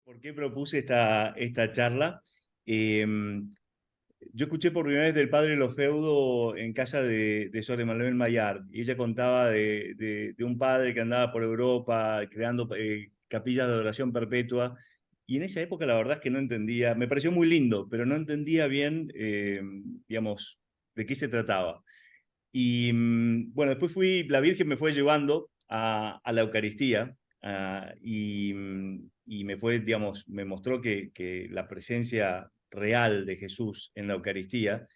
¿Por qué propuse esta charla? Yo escuché por primera vez del padre Lofeudo en casa de Sor Emanuel Maillard, y ella contaba de un padre que andaba por Europa creando capillas de adoración perpetua, y en esa época la verdad es que no entendía, me pareció muy lindo, pero no entendía bien, digamos, de qué se trataba. Y bueno, después la Virgen me fue llevando a la Eucaristía, y me fue, digamos, me mostró que la presencia real de Jesús en la Eucaristía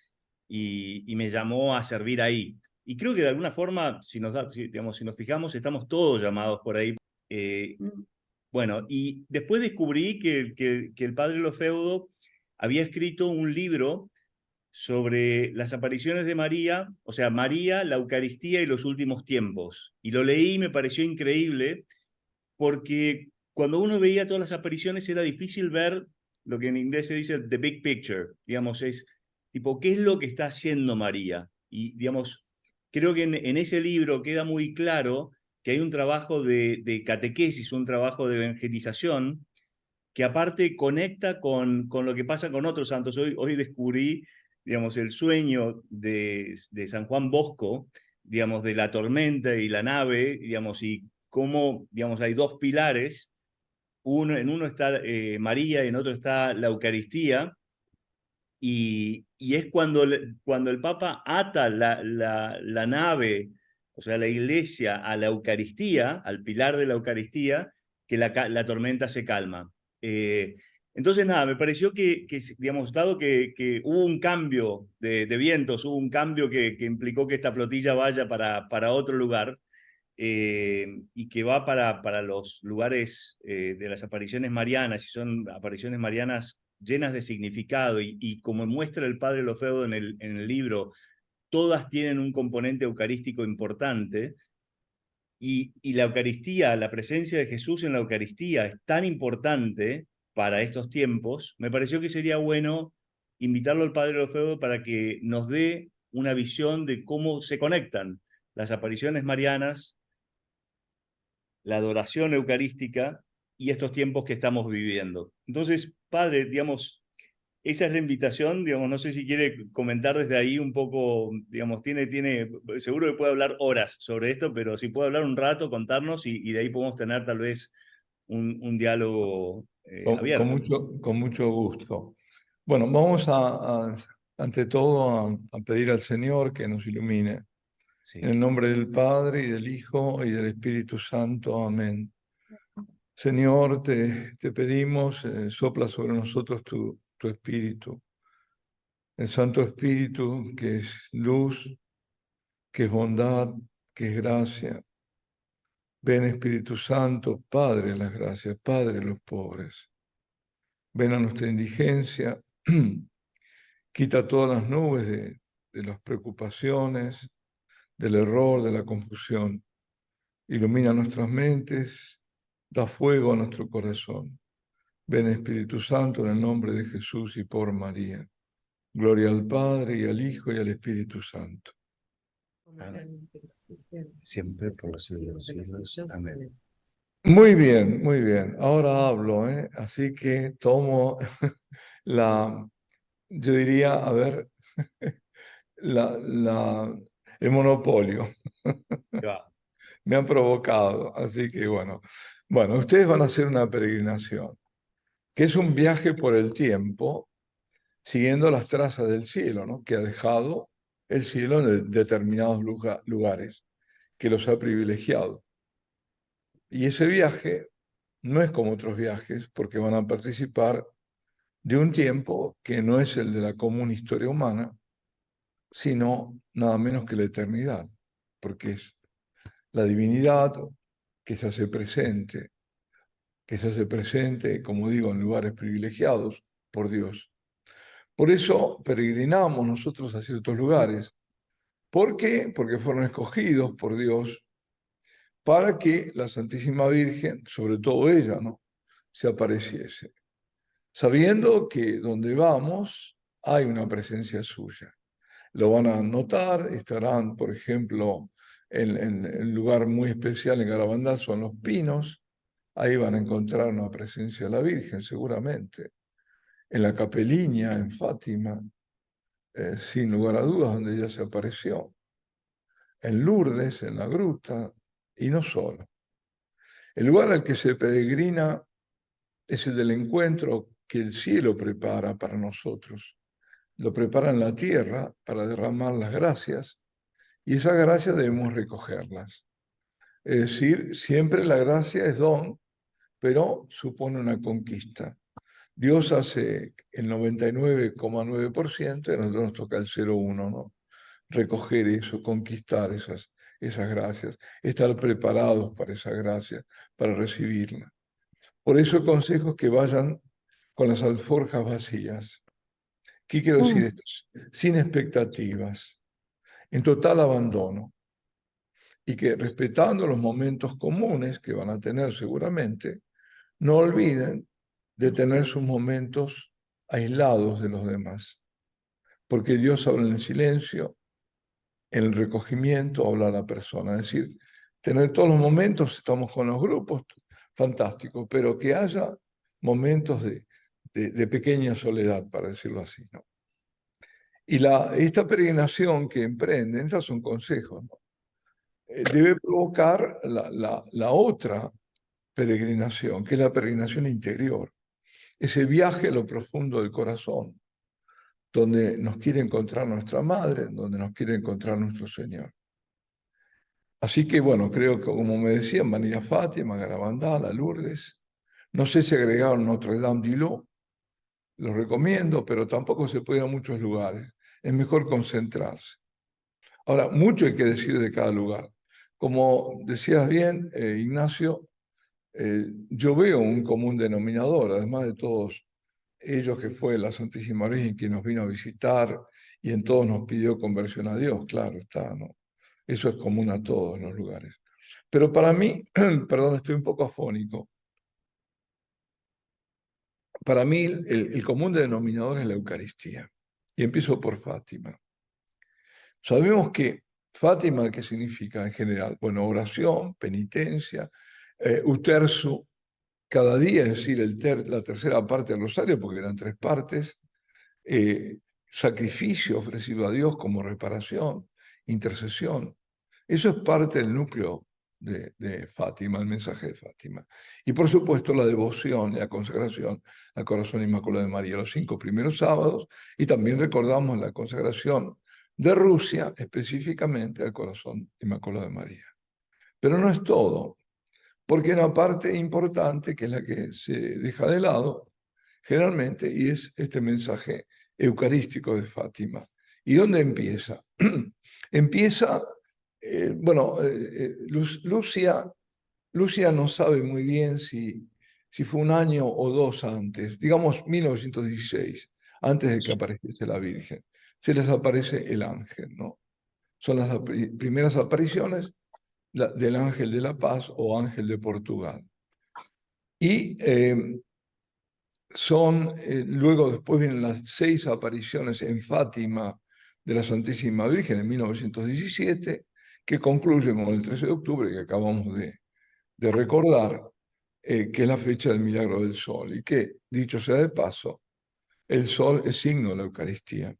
y me llamó a servir ahí. Y creo que de alguna forma, digamos, si nos fijamos, estamos todos llamados por ahí. Eh, bueno, y después descubrí que el padre Lofeudo había escrito un libro sobre las apariciones de María, o sea, María, la Eucaristía y los últimos tiempos. Y lo leí y me pareció increíble porque cuando uno veía todas las apariciones era difícil ver lo que en inglés se dice the big picture, digamos, es tipo, ¿qué es lo que está haciendo María? Y, digamos, creo que en ese libro queda muy claro que hay un trabajo de catequesis, un trabajo de evangelización, que aparte conecta con lo que pasa con otros santos. Hoy descubrí, digamos, el sueño de San Juan Bosco, digamos, de la tormenta y la nave, digamos, y cómo, digamos, hay dos pilares, en uno está María y en otro está la Eucaristía, y es cuando el Papa ata la nave, o sea, la iglesia a la Eucaristía, al pilar de la Eucaristía, que la tormenta se calma. Eh, entonces, nada, me pareció digamos, dado que hubo un cambio de vientos, hubo un cambio que implicó que esta flotilla vaya para otro lugar, y que va para los lugares de las apariciones marianas, y son apariciones marianas llenas de significado, y como muestra el padre Lofeudo en el libro, todas tienen un componente eucarístico importante, y la Eucaristía, la presencia de Jesús en la Eucaristía es tan importante para estos tiempos. Me pareció que sería bueno invitarlo al padre Lofeudo para que nos dé una visión de cómo se conectan las apariciones marianas, la adoración eucarística y estos tiempos que estamos viviendo. Entonces, padre, digamos, esa es la invitación, digamos, no sé si quiere comentar desde ahí un poco, digamos, seguro que puede hablar horas sobre esto, pero si puede hablar un rato, contarnos, y de ahí podemos tener tal vez un diálogo abierto. Con mucho gusto. Bueno, vamos ante todo a pedir al Señor que nos ilumine. En Sí. el nombre del Padre, y del Hijo, y del Espíritu Santo. Amén. Señor, te pedimos, sopla sobre nosotros tu Espíritu. El Santo Espíritu, que es luz, que es bondad, que es gracia. Ven, Espíritu Santo, Padre las gracias, Padre los pobres. Ven a nuestra indigencia, quita todas las nubes de las preocupaciones, del error, de la confusión. Ilumina nuestras mentes, da fuego a nuestro corazón. Ven, Espíritu Santo, en el nombre de Jesús y por María. Gloria al Padre, y al Hijo, y al Espíritu Santo. Amén. Siempre por los siglos de los siglos. Amén. Muy bien, muy bien. Ahora hablo, ¿eh? Así que tomo yo diría, a ver, el monopolio. Va. Me han provocado, así que bueno. Bueno, ustedes van a hacer una peregrinación, que es un viaje por el tiempo, siguiendo las trazas del cielo, ¿no? Que ha dejado el cielo en determinados lugares, que los ha privilegiado. Y ese viaje no es como otros viajes, porque van a participar de un tiempo que no es el de la común historia humana, sino nada menos que la eternidad, porque es la divinidad que se hace presente, como digo, en lugares privilegiados por Dios. Por eso peregrinamos nosotros a ciertos lugares. ¿Por qué? Porque fueron escogidos por Dios para que la Santísima Virgen, sobre todo ella, ¿no?, se apareciese, sabiendo que donde vamos hay una presencia suya. Lo van a notar, estarán, por ejemplo, en un lugar muy especial en Garabandal, son los pinos. ahí van a encontrar una presencia de la Virgen, seguramente. En la Capeliña, en Fátima, sin lugar a dudas, donde ella se apareció. En Lourdes, en la gruta, y no solo. El lugar al que se peregrina es el del encuentro que el cielo prepara para nosotros. Lo prepara en la tierra para derramar las gracias, y esas gracias debemos recogerlas. Es decir, siempre la gracia es don, pero supone una conquista. Dios hace el 99,9% y a nosotros nos toca el 0,1%, ¿no? Recoger eso, conquistar esas gracias, estar preparados para esas gracias, para recibirlas. Por eso aconsejo que vayan con las alforjas vacías. ¿Qué quiero decir esto? Sin expectativas, en total abandono. Y que respetando los momentos comunes que van a tener seguramente, no olviden de tener sus momentos aislados de los demás. Porque Dios habla en el silencio, en el recogimiento habla la persona. Es decir, tener todos los momentos, estamos con los grupos, fantástico, pero que haya momentos de pequeña soledad, para decirlo así, ¿no? Y esta peregrinación que emprenden, estos son consejos, ¿no? Debe provocar la otra peregrinación, que es la peregrinación interior, ese viaje a lo profundo del corazón, donde nos quiere encontrar nuestra Madre, donde nos quiere encontrar nuestro Señor. Así que, bueno, creo que, como me decían, van a ir a Fátima, Garabandal, a Lourdes. No sé si agregaron Notre Dame d'Ilo, lo recomiendo, pero tampoco se puede ir a muchos lugares. Es mejor concentrarse. Ahora, mucho hay que decir de cada lugar. Como decías bien, Ignacio, yo veo un común denominador, además de todos ellos que fue la Santísima Virgen quien nos vino a visitar y en todos nos pidió conversión a Dios, claro está, ¿no? Eso es común a todos los lugares. Pero para mí, perdón, estoy un poco afónico. Para mí el común denominador es la Eucaristía. Y empiezo por Fátima. Sabemos que Fátima, ¿qué significa en general? Bueno, oración, penitencia, utersu, cada día, es decir, la tercera parte del rosario, porque eran 3 partes, sacrificio ofrecido a Dios como reparación, intercesión. Eso es parte del núcleo de Fátima, el mensaje de Fátima. Y por supuesto la devoción y la consagración al corazón inmaculado de María, los 5 primeros sábados, y también recordamos la consagración de Rusia, específicamente al corazón inmaculado de María. Pero no es todo, porque hay una parte importante que es la que se deja de lado generalmente, y es este mensaje eucarístico de Fátima. ¿Y dónde empieza? Empieza, Lucia no sabe muy bien si fue un año o 2 antes, digamos 1916, antes de que apareciese la Virgen. Se les aparece el ángel, ¿no? Son las primeras apariciones del ángel de la paz o ángel de Portugal. Y luego después vienen las 6 apariciones en Fátima de la Santísima Virgen en 1917, que concluyen con el 13 de octubre que acabamos de recordar, que es la fecha del milagro del sol, y que, dicho sea de paso, el sol es signo de la Eucaristía.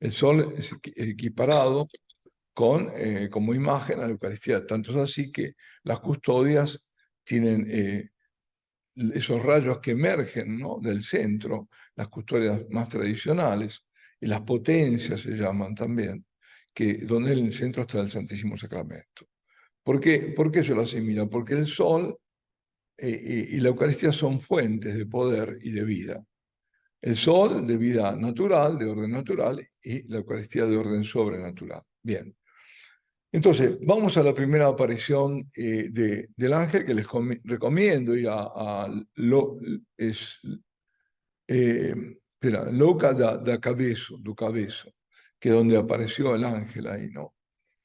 El sol es equiparado como imagen a la Eucaristía, tanto es así que las custodias tienen esos rayos que emergen, ¿no?, del centro, las custodias más tradicionales, y las potencias se llaman también, donde en el centro está el Santísimo Sacramento. ¿Por qué se lo asimila? Porque el sol y la Eucaristía son fuentes de poder y de vida. El sol de vida natural, de orden natural, y la Eucaristía de orden sobrenatural. Bien. Entonces, vamos a la primera aparición del ángel, que les recomiendo ir Luca da Cabezo, que es donde apareció el ángel ahí, ¿no?,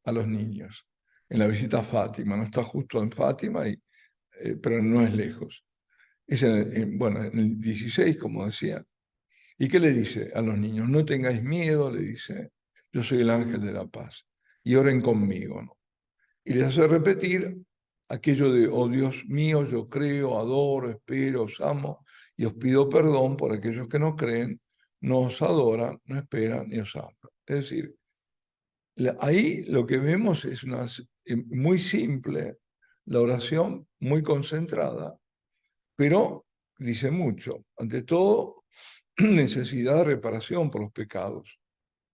a los niños, en la visita a Fátima. No está justo en Fátima, pero no es lejos. Es en el 16, como decía. ¿Y qué le dice a los niños? No tengáis miedo, le dice, yo soy el ángel de la paz, y oren conmigo, ¿no? Y les hace repetir aquello de, oh Dios mío, yo creo, adoro, espero, os amo, y os pido perdón por aquellos que no creen, no os adoran, no esperan ni os aman. Es decir, ahí lo que vemos es muy simple, la oración muy concentrada, pero dice mucho. Ante todo, necesidad de reparación por los pecados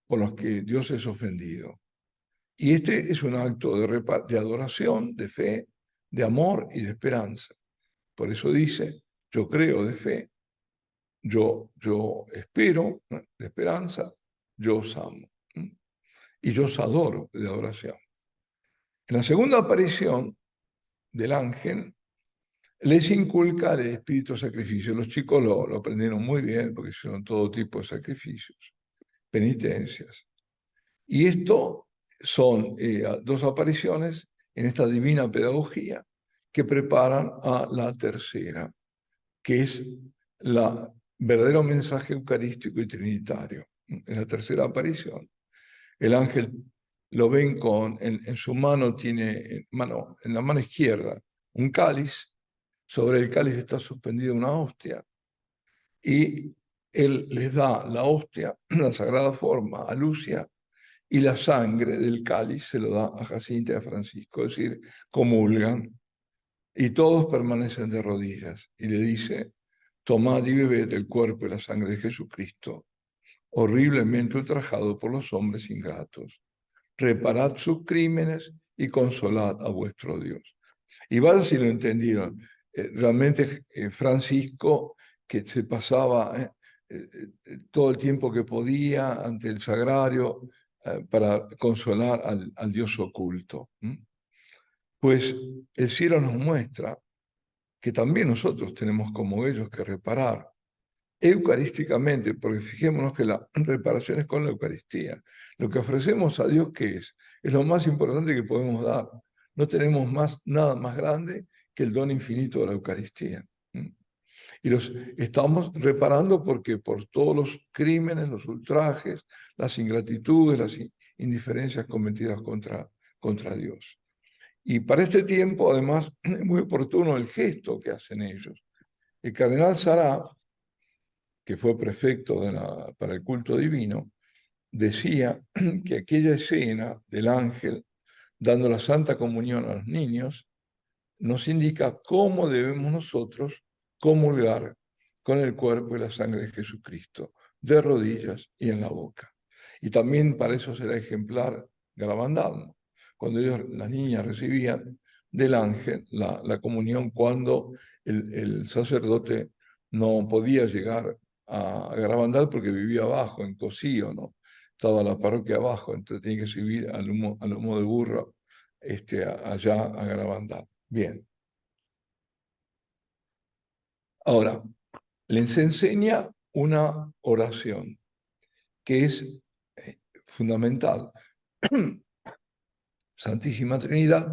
por los que Dios es ofendido. Y este es un acto de adoración, de fe, de amor y de esperanza. Por eso dice, yo creo de fe, yo espero de esperanza, yo os amo. Y yo os adoro de adoración. En la segunda aparición del ángel, les inculca el espíritu de sacrificio. Los chicos lo aprendieron muy bien porque son todo tipo de sacrificios, penitencias. Y esto son dos apariciones en esta divina pedagogía que preparan a la tercera, que es el verdadero mensaje eucarístico y trinitario. En la tercera aparición, el ángel lo ven en su mano, tiene en la mano izquierda un cáliz, sobre el cáliz está suspendida una hostia, y él les da la hostia, la sagrada forma, a Lucia, y la sangre del cáliz se lo da a Jacinta y a Francisco, es decir, comulgan, y todos permanecen de rodillas, y le dice, tomad y bebed el cuerpo y la sangre de Jesucristo, horriblemente ultrajado por los hombres ingratos. Reparad sus crímenes y consolad a vuestro Dios. Y vaya si lo entendieron. Realmente Francisco, que se pasaba todo el tiempo que podía ante el sagrario para consolar al Dios oculto. Pues el cielo nos muestra que también nosotros tenemos como ellos que reparar eucarísticamente, porque fijémonos que la reparación es con la Eucaristía. Lo que ofrecemos a Dios, ¿qué es? Es lo más importante que podemos dar. No tenemos nada más grande que el don infinito de la Eucaristía. Y los estamos reparando porque por todos los crímenes, los ultrajes, las ingratitudes, las indiferencias cometidas contra Dios. Y para este tiempo, además, es muy oportuno el gesto que hacen ellos. El cardenal Sará, que fue prefecto para el culto divino, decía que aquella escena del ángel dando la Santa Comunión a los niños nos indica cómo debemos nosotros comulgar con el cuerpo y la sangre de Jesucristo, de rodillas y en la boca. Y también para eso será ejemplar Garabandal, cuando las niñas recibían del ángel la comunión cuando el sacerdote no podía llegar a Garabandal porque vivía abajo, en Cosío, ¿no? Estaba la parroquia abajo, entonces tenía que subir al lomo de burro allá a Garabandal. Bien. Ahora, les enseña una oración que es fundamental. Santísima Trinidad,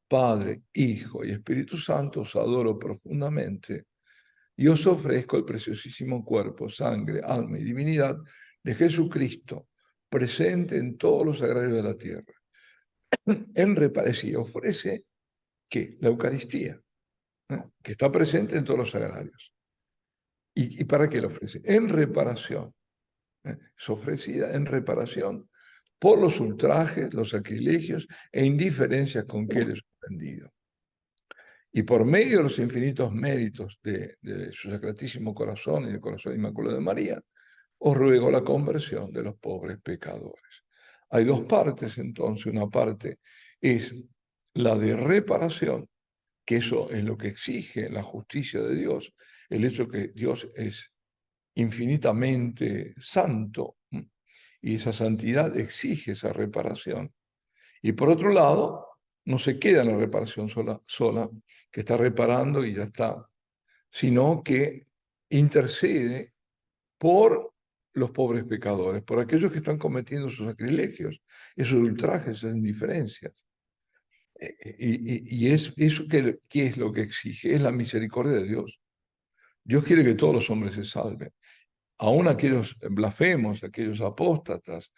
Padre, Hijo y Espíritu Santo, os adoro profundamente y os ofrezco el preciosísimo cuerpo, sangre, alma y divinidad de Jesucristo, presente en todos los sagrarios de la tierra. En reparación ofrece ¿qué? La Eucaristía, que está presente en todos los sagrarios. ¿Y para qué lo ofrece? En reparación. Es ofrecida en reparación por los ultrajes, los sacrilegios e indiferencias con que él es ofendido. Y por medio de los infinitos méritos de su sacratísimo corazón y del corazón inmaculado de María, os ruego la conversión de los pobres pecadores. Hay dos partes entonces. Una parte es la de reparación, que eso es lo que exige la justicia de Dios, el hecho que Dios es infinitamente santo, y esa santidad exige esa reparación. Y por otro lado, no se queda en la reparación sola, que está reparando y ya está, sino que intercede por los pobres pecadores, por aquellos que están cometiendo sus sacrilegios, esos ultrajes, esas indiferencias. Y es eso que es lo que exige, es la misericordia de Dios. Dios quiere que todos los hombres se salven. Aún aquellos blasfemos, aquellos apóstatas,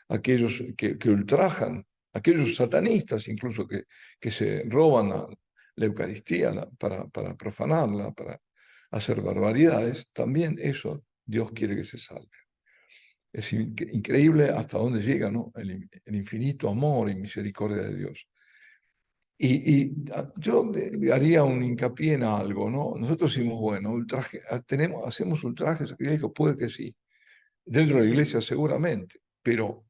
aquellos que ultrajan, aquellos satanistas incluso que se roban la Eucaristía para profanarla, para hacer barbaridades, también eso Dios quiere que se salve. Es increíble hasta dónde llega, ¿no? El infinito amor y misericordia de Dios. Yo haría un hincapié en algo, ¿no? Nosotros decimos, bueno, hacemos ultrajes sacrilegio, puede que sí. Dentro de la iglesia seguramente, pero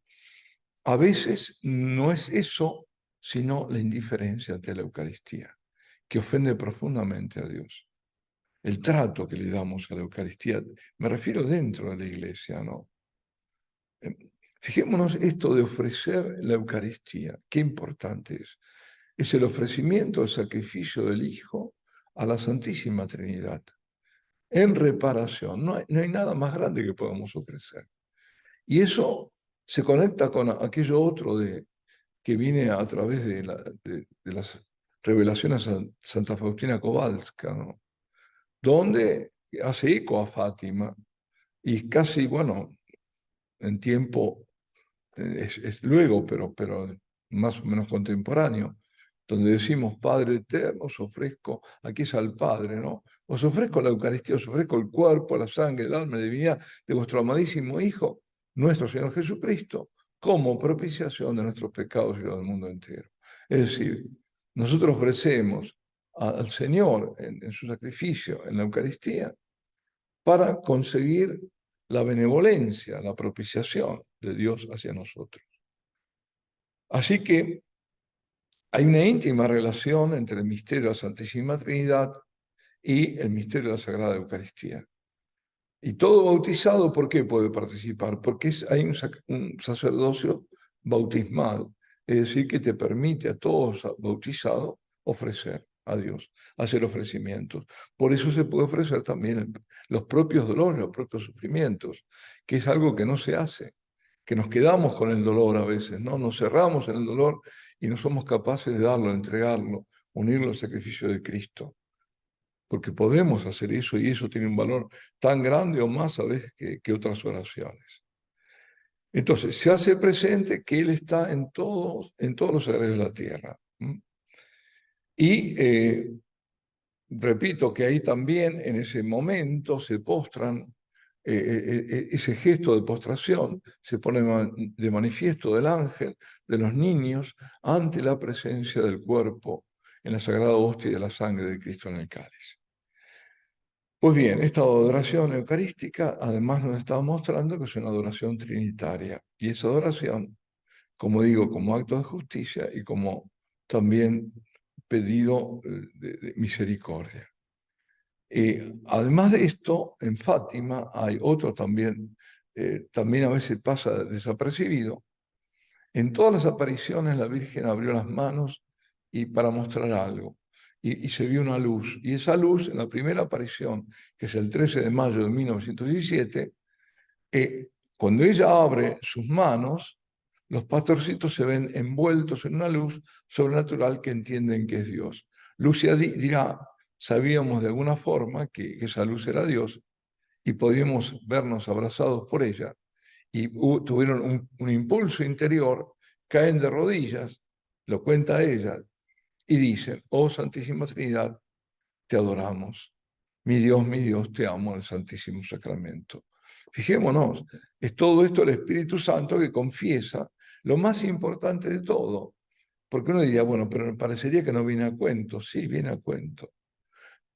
a veces no es eso, sino la indiferencia ante la Eucaristía, que ofende profundamente a Dios. El trato que le damos a la Eucaristía, me refiero dentro de la iglesia, ¿no? Fijémonos esto de ofrecer la Eucaristía, qué importante es. Es el ofrecimiento, el sacrificio del Hijo a la Santísima Trinidad, en reparación. No hay nada más grande que podamos ofrecer. Y eso se conecta con aquello otro que viene a través de las revelaciones a Santa Faustina Kowalska, ¿no? Donde hace eco a Fátima y casi, bueno, en tiempo, es luego, pero más o menos contemporáneo, donde decimos, Padre eterno, os ofrezco, aquí es al Padre, ¿no? Os ofrezco la Eucaristía, os ofrezco el cuerpo, la sangre, el alma, la divinidad de vuestro amadísimo Hijo, nuestro Señor Jesucristo, como propiciación de nuestros pecados y los del mundo entero. Es decir, nosotros ofrecemos al Señor en su sacrificio, en la Eucaristía, para conseguir la benevolencia, la propiciación de Dios hacia nosotros. Así que hay una íntima relación entre el misterio de la Santísima Trinidad y el misterio de la Sagrada Eucaristía. Y todo bautizado, ¿por qué puede participar? Porque hay un sacerdocio bautismal, es decir, que te permite a todos bautizados ofrecer a Dios, hacer ofrecimientos. Por eso se puede ofrecer también los propios dolores, los propios sufrimientos, que es algo que no se hace, que nos quedamos con el dolor a veces, ¿no? Nos cerramos en el dolor y no somos capaces de darlo, entregarlo, unirlo al sacrificio de Cristo. Porque podemos hacer eso y eso tiene un valor tan grande o más a veces que otras oraciones. Entonces, se hace presente que Él está en todos los sagrados de la tierra. Y repito que ahí también en ese momento se postran, ese gesto de postración se pone de manifiesto del ángel, de los niños, ante la presencia del cuerpo en la sagrada hostia y de la sangre de Cristo en el cáliz. Pues bien, esta adoración eucarística además nos está mostrando que es una adoración trinitaria. Y esa adoración, como digo, como acto de justicia y como también pedido de misericordia. Además de esto, en Fátima hay otro también, también a veces pasa desapercibido. En todas las apariciones la Virgen abrió las manos y para mostrar algo. Y se vio una luz. Y esa luz, en la primera aparición, que es el 13 de mayo de 1917, cuando ella abre sus manos, los pastorcitos se ven envueltos en una luz sobrenatural que entienden que es Dios. Lucia dirá, sabíamos de alguna forma que esa luz era Dios y podíamos vernos abrazados por ella. Y tuvieron un impulso interior, caen de rodillas, lo cuenta ella, y dicen, oh Santísima Trinidad, te adoramos. Mi Dios, te amo en el Santísimo Sacramento. Fijémonos, es todo esto el Espíritu Santo que confiesa lo más importante de todo. Porque uno diría, bueno, pero me parecería que no viene a cuento. Sí, viene a cuento.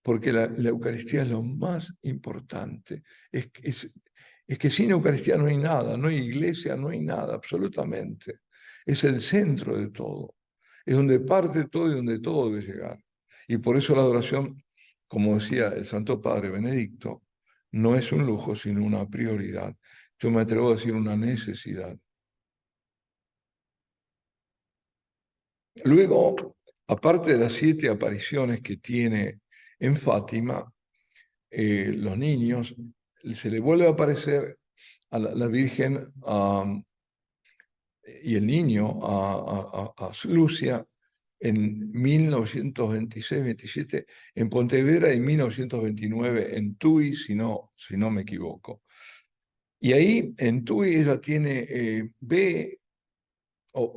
Porque la Eucaristía es lo más importante. Es que sin Eucaristía no hay nada, no hay iglesia, no hay nada, absolutamente. Es el centro de todo. Es donde parte todo y donde todo debe llegar. Y por eso la adoración, como decía el Santo Padre Benedicto, no es un lujo, sino una prioridad. Yo me atrevo a decir una necesidad. Luego, aparte de las 7 apariciones que tiene en Fátima, los niños, se le vuelve a aparecer a la Virgen y el niño a Lucia en 1926-27 en Pontevedra y 1929 en Tui, si no me equivoco. Y ahí en Tui ella ve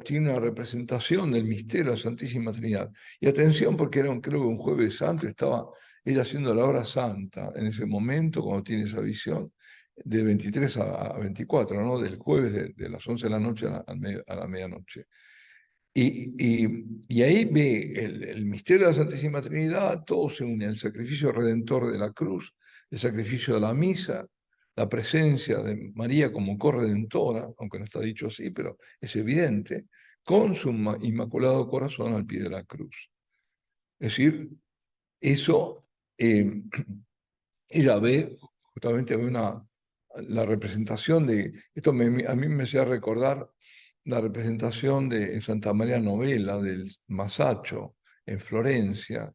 tiene una representación del misterio de la Santísima Trinidad. Y atención, porque era creo que un Jueves Santo, estaba ella haciendo la hora santa en ese momento, cuando tiene esa visión, de 23 a 24, ¿no? Del jueves de las 11 de la noche a la medianoche. Y ahí ve el misterio de la Santísima Trinidad, todo se une, el sacrificio redentor de la cruz, el sacrificio de la misa, la presencia de María como corredentora, aunque no está dicho así, pero es evidente, con su inmaculado corazón al pie de la cruz. Es decir, eso, ella ve, justamente ve la representación de, esto a mí me hacía recordar la representación en Santa María Novella del Masaccio, en Florencia,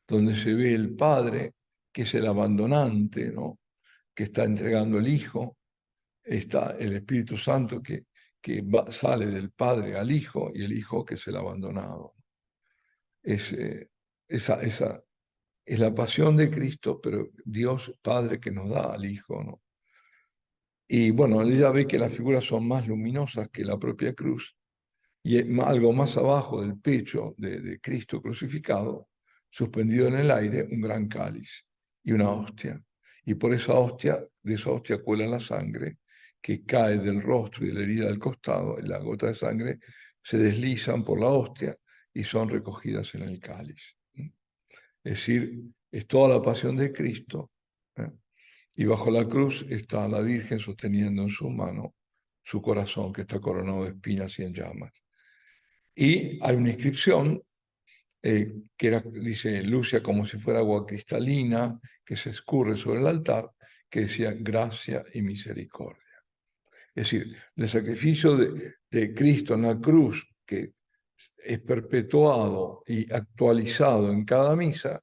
donde se ve el padre, que es el abandonante, ¿no? Que está entregando el hijo, está el Espíritu Santo sale del padre al hijo, y el hijo que es el abandonado. Esa es la pasión de Cristo, pero Dios Padre que nos da al hijo, ¿no? Y bueno, ella ve que las figuras son más luminosas que la propia cruz, y algo más abajo del pecho de Cristo crucificado, suspendido en el aire, un gran cáliz y una hostia. Y por esa hostia, de esa hostia cuela la sangre que cae del rostro y de la herida del costado, y las gotas de sangre se deslizan por la hostia y son recogidas en el cáliz. Es decir, es toda la pasión de Cristo, ¿eh? Y bajo la cruz está la Virgen sosteniendo en su mano su corazón, que está coronado de espinas y en llamas. Y hay una inscripción dice Lucia, como si fuera agua cristalina que se escurre sobre el altar, que decía gracia y misericordia. Es decir, el sacrificio de Cristo en la cruz, que es perpetuado y actualizado en cada misa,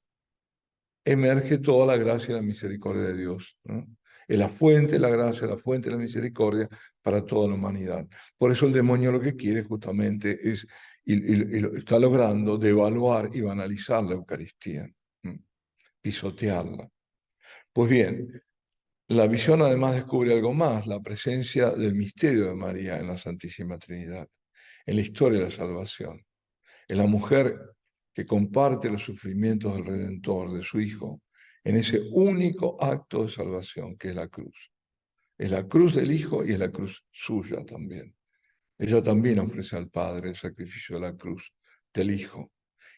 emerge toda la gracia y la misericordia de Dios, ¿no? Es la fuente de la gracia, la fuente de la misericordia para toda la humanidad. Por eso el demonio lo que quiere justamente es, y lo está logrando, devaluar y banalizar la Eucaristía, pisotearla. Pues bien, la visión además descubre algo más, la presencia del misterio de María en la Santísima Trinidad, en la historia de la salvación. Es la mujer que comparte los sufrimientos del Redentor, de su Hijo, en ese único acto de salvación que es la cruz. Es la cruz del Hijo y es la cruz suya también. Ella también ofrece al Padre el sacrificio de la cruz del Hijo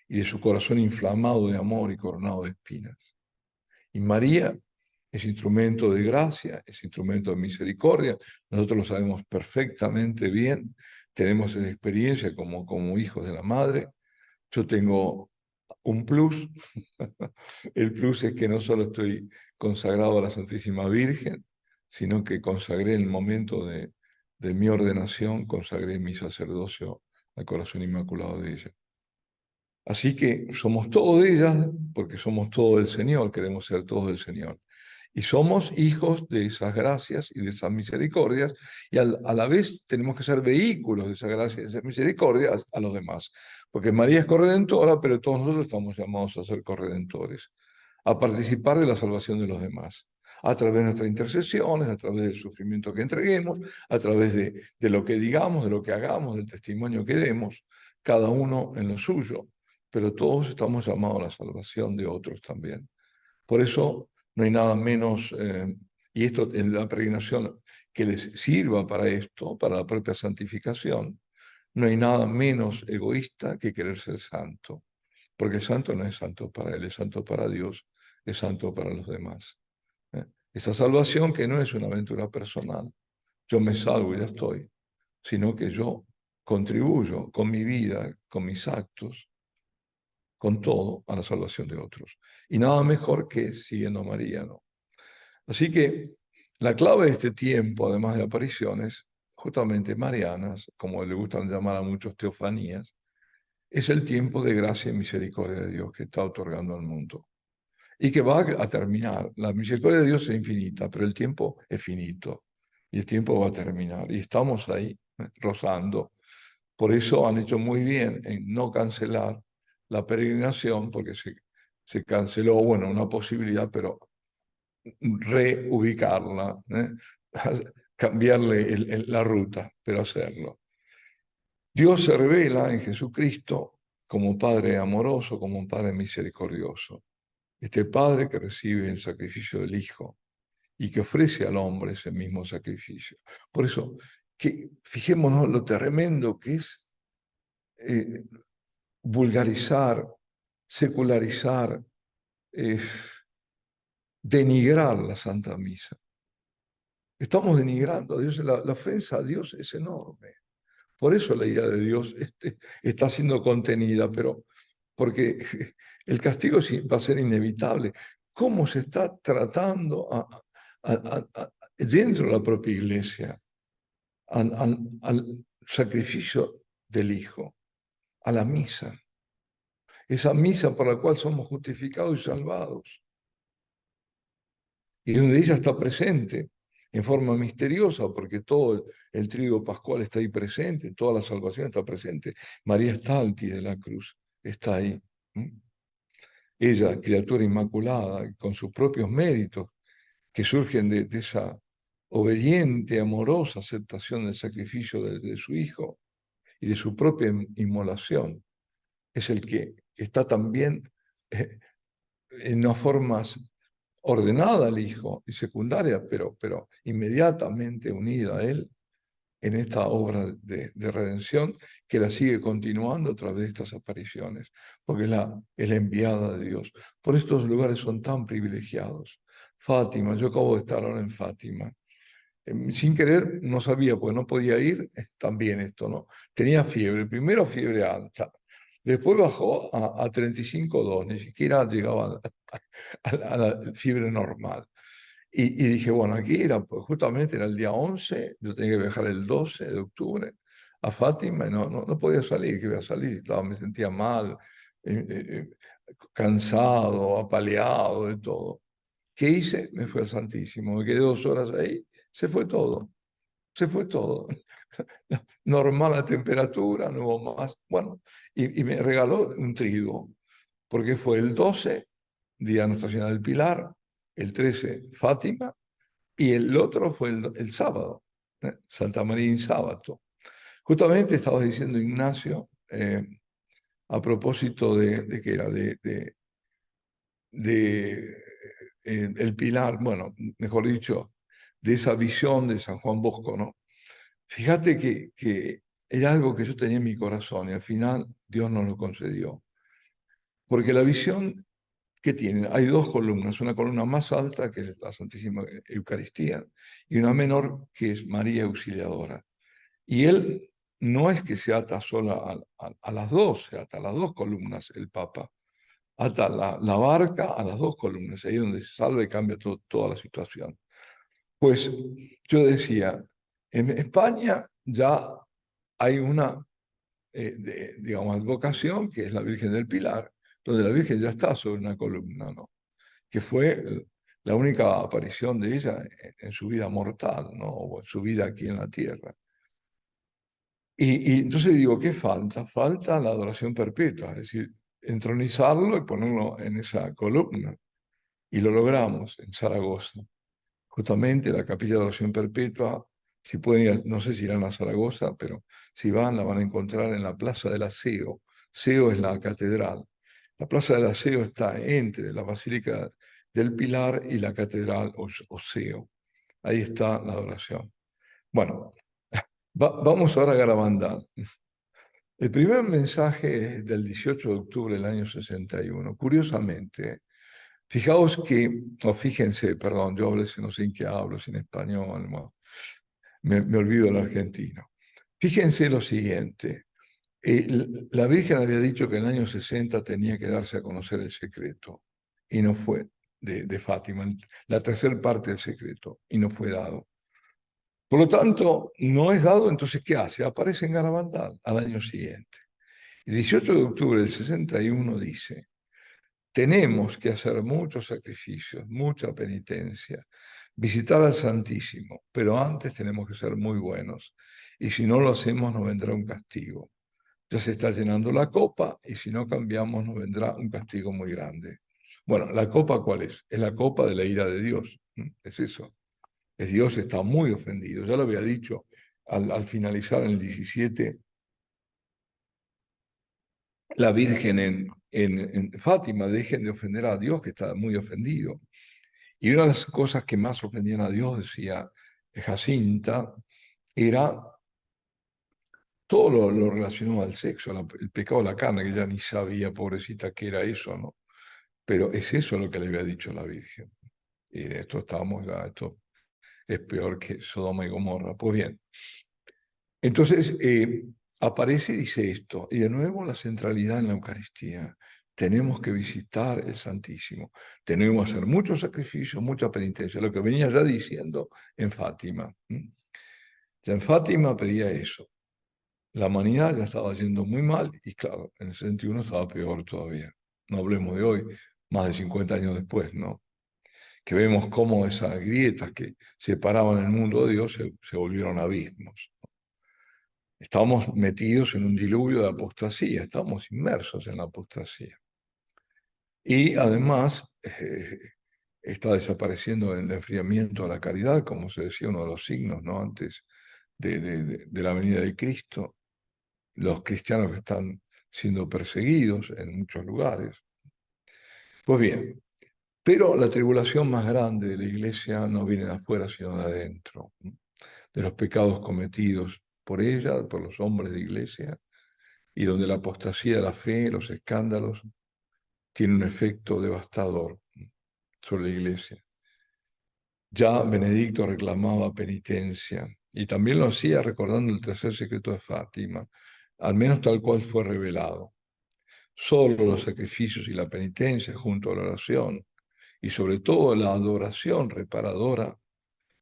y de su corazón inflamado de amor y coronado de espinas. Y María es instrumento de gracia, es instrumento de misericordia. Nosotros lo sabemos perfectamente bien, tenemos esa experiencia como hijos de la Madre. Yo tengo un plus. El plus es que no solo estoy consagrado a la Santísima Virgen, sino que consagré en el momento de mi ordenación, consagré mi sacerdocio al corazón inmaculado de ella. Así que somos todos de ella, porque somos todos del Señor, queremos ser todos del Señor. Y somos hijos de esas gracias y de esas misericordias, y a la vez tenemos que ser vehículos de esas gracias y de esas misericordias a los demás. Porque María es corredentora, pero todos nosotros estamos llamados a ser corredentores, a participar de la salvación de los demás, a través de nuestras intercesiones, a través del sufrimiento que entreguemos, a través de lo que digamos, de lo que hagamos, del testimonio que demos, cada uno en lo suyo, pero todos estamos llamados a la salvación de otros también. Por eso no hay nada menos, y esto en la peregrinación que les sirva para esto, para la propia santificación, no hay nada menos egoísta que querer ser santo, porque el santo no es santo para él, es santo para Dios, es santo para los demás. Esa salvación que no es una aventura personal, yo me salvo y ya estoy, sino que yo contribuyo con mi vida, con mis actos, con todo a la salvación de otros. Y nada mejor que siguiendo a María, ¿no? Así que la clave de este tiempo, además de apariciones, justamente marianas, como le gustan llamar a muchos teofanías, es el tiempo de gracia y misericordia de Dios que está otorgando al mundo. Y que va a terminar. La misericordia de Dios es infinita, pero el tiempo es finito. Y el tiempo va a terminar. Y estamos ahí, rozando. Por eso han hecho muy bien en no cancelar la peregrinación, porque se canceló, bueno, una posibilidad, pero reubicarla, cambiarle la ruta, pero hacerlo. Dios se revela en Jesucristo como un Padre amoroso, como un Padre misericordioso. Este Padre que recibe el sacrificio del Hijo y que ofrece al hombre ese mismo sacrificio. Por eso, que fijémonos lo tremendo que es vulgarizar, secularizar, denigrar la Santa Misa. Estamos denigrando a Dios, la ofensa a Dios es enorme. Por eso la ira de Dios está siendo contenida, pero porque el castigo va a ser inevitable. ¿Cómo se está tratando dentro de la propia iglesia al sacrificio del Hijo, a la misa? Esa misa por la cual somos justificados y salvados. Y donde ella está presente en forma misteriosa, porque todo el trigo pascual está ahí presente, toda la salvación está presente. María está al pie de la cruz, está ahí. Ella, criatura inmaculada, con sus propios méritos, que surgen de esa obediente, amorosa aceptación del sacrificio de su Hijo y de su propia inmolación, es el que está también en una forma ordenada al Hijo y secundaria, pero inmediatamente unida a Él en esta obra de redención que la sigue continuando a través de estas apariciones, porque es la enviada de Dios. Por estos lugares son tan privilegiados. Fátima, yo acabo de estar ahora en Fátima. Sin querer, no sabía, pues no podía ir, también esto, ¿no? Tenía fiebre, primero fiebre alta, después bajó a 35,2, ni siquiera llegaba a la fiebre normal. Y dije, bueno, aquí era, pues, justamente era el día 11, yo tenía que viajar el 12 de octubre a Fátima y no podía salir, que iba a salir, me sentía mal, cansado, apaleado, de todo. ¿Qué hice? Me fui al Santísimo, me quedé 2 horas ahí, se fue todo, se fue todo. Normal la temperatura, no hubo más. Bueno, y me regaló un trigo, porque fue el 12, Día de Nuestra Señora del Pilar, el 13, Fátima, y el otro fue el sábado, Santa María in Sábato. Justamente estabas diciendo, Ignacio, a propósito de que era el Pilar, bueno, mejor dicho, de esa visión de San Juan Bosco, ¿no? Fíjate que era algo que yo tenía en mi corazón y al final Dios nos lo concedió. Porque la visión que tienen, hay dos columnas, una columna más alta que es la Santísima Eucaristía y una menor que es María Auxiliadora. Y él no es que se ata solo a las dos, se ata a las dos columnas el Papa, ata la barca a las dos columnas, ahí donde se salva y cambia toda la situación. Pues yo decía, en España ya hay una, digamos, advocación que es la Virgen del Pilar, donde la Virgen ya está sobre una columna, ¿no? Que fue la única aparición de ella en su vida mortal, ¿no? O en su vida aquí en la tierra. Y entonces digo, ¿qué falta? Falta la adoración perpetua, es decir, entronizarlo y ponerlo en esa columna. Y lo logramos en Zaragoza. Justamente la Capilla de Adoración Perpetua, si pueden ir, no sé si irán a Zaragoza, pero si van, la van a encontrar en la Plaza del Aseo. Seo es la catedral. La Plaza del Aseo está entre la Basílica del Pilar y la Catedral o Seo. Ahí está la adoración. Bueno, vamos ahora a Garabandal. El primer mensaje es del 18 de octubre del año 61. Curiosamente, fijaos que, o fíjense, perdón, yo hablo, no sé en qué hablo, sin español, no, me olvido del argentino. Fíjense lo siguiente, la Virgen había dicho que en el año 60 tenía que darse a conocer el secreto, y no fue, de Fátima, la tercera parte del secreto, y no fue dado. Por lo tanto, no es dado, entonces, ¿qué hace? Aparece en Garabandal al año siguiente. El 18 de octubre del 61 dice: tenemos que hacer muchos sacrificios, mucha penitencia, visitar al Santísimo, pero antes tenemos que ser muy buenos. Y si no lo hacemos, nos vendrá un castigo. Ya se está llenando la copa y si no cambiamos, nos vendrá un castigo muy grande. Bueno, ¿la copa cuál es? Es la copa de la ira de Dios. Es eso. Dios está muy ofendido. Ya lo había dicho al finalizar en el 17 la Virgen en Fátima, dejen de ofender a Dios, que está muy ofendido. Y una de las cosas que más ofendían a Dios, decía Jacinta, era todo lo relacionado al sexo, el pecado de la carne, que ella ni sabía, pobrecita, qué era eso, ¿no? Pero es eso lo que le había dicho la Virgen. Y de esto estamos ya, esto es peor que Sodoma y Gomorra. Pues bien, entonces aparece y dice esto, y de nuevo la centralidad en la Eucaristía. Tenemos que visitar el Santísimo, tenemos que hacer muchos sacrificios, mucha penitencia, lo que venía ya diciendo en Fátima. Ya en Fátima pedía eso. La humanidad ya estaba yendo muy mal y claro, en el 61 estaba peor todavía. No hablemos de hoy, más de 50 años después, ¿no? Que vemos cómo esas grietas que separaban el mundo de Dios se volvieron abismos. Estamos metidos en un diluvio de apostasía, estamos inmersos en la apostasía. Y además está desapareciendo el enfriamiento a la caridad, como se decía, uno de los signos, ¿no? Antes de la venida de Cristo. Los cristianos que están siendo perseguidos en muchos lugares. Pues bien, pero la tribulación más grande de la iglesia no viene de afuera, sino de adentro, de los pecados cometidos por ella, por los hombres de iglesia, y donde la apostasía de la fe, los escándalos, tiene un efecto devastador sobre la iglesia. Ya Benedicto reclamaba penitencia, y también lo hacía recordando el tercer secreto de Fátima, al menos tal cual fue revelado. Solo los sacrificios y la penitencia junto a la oración y sobre todo la adoración reparadora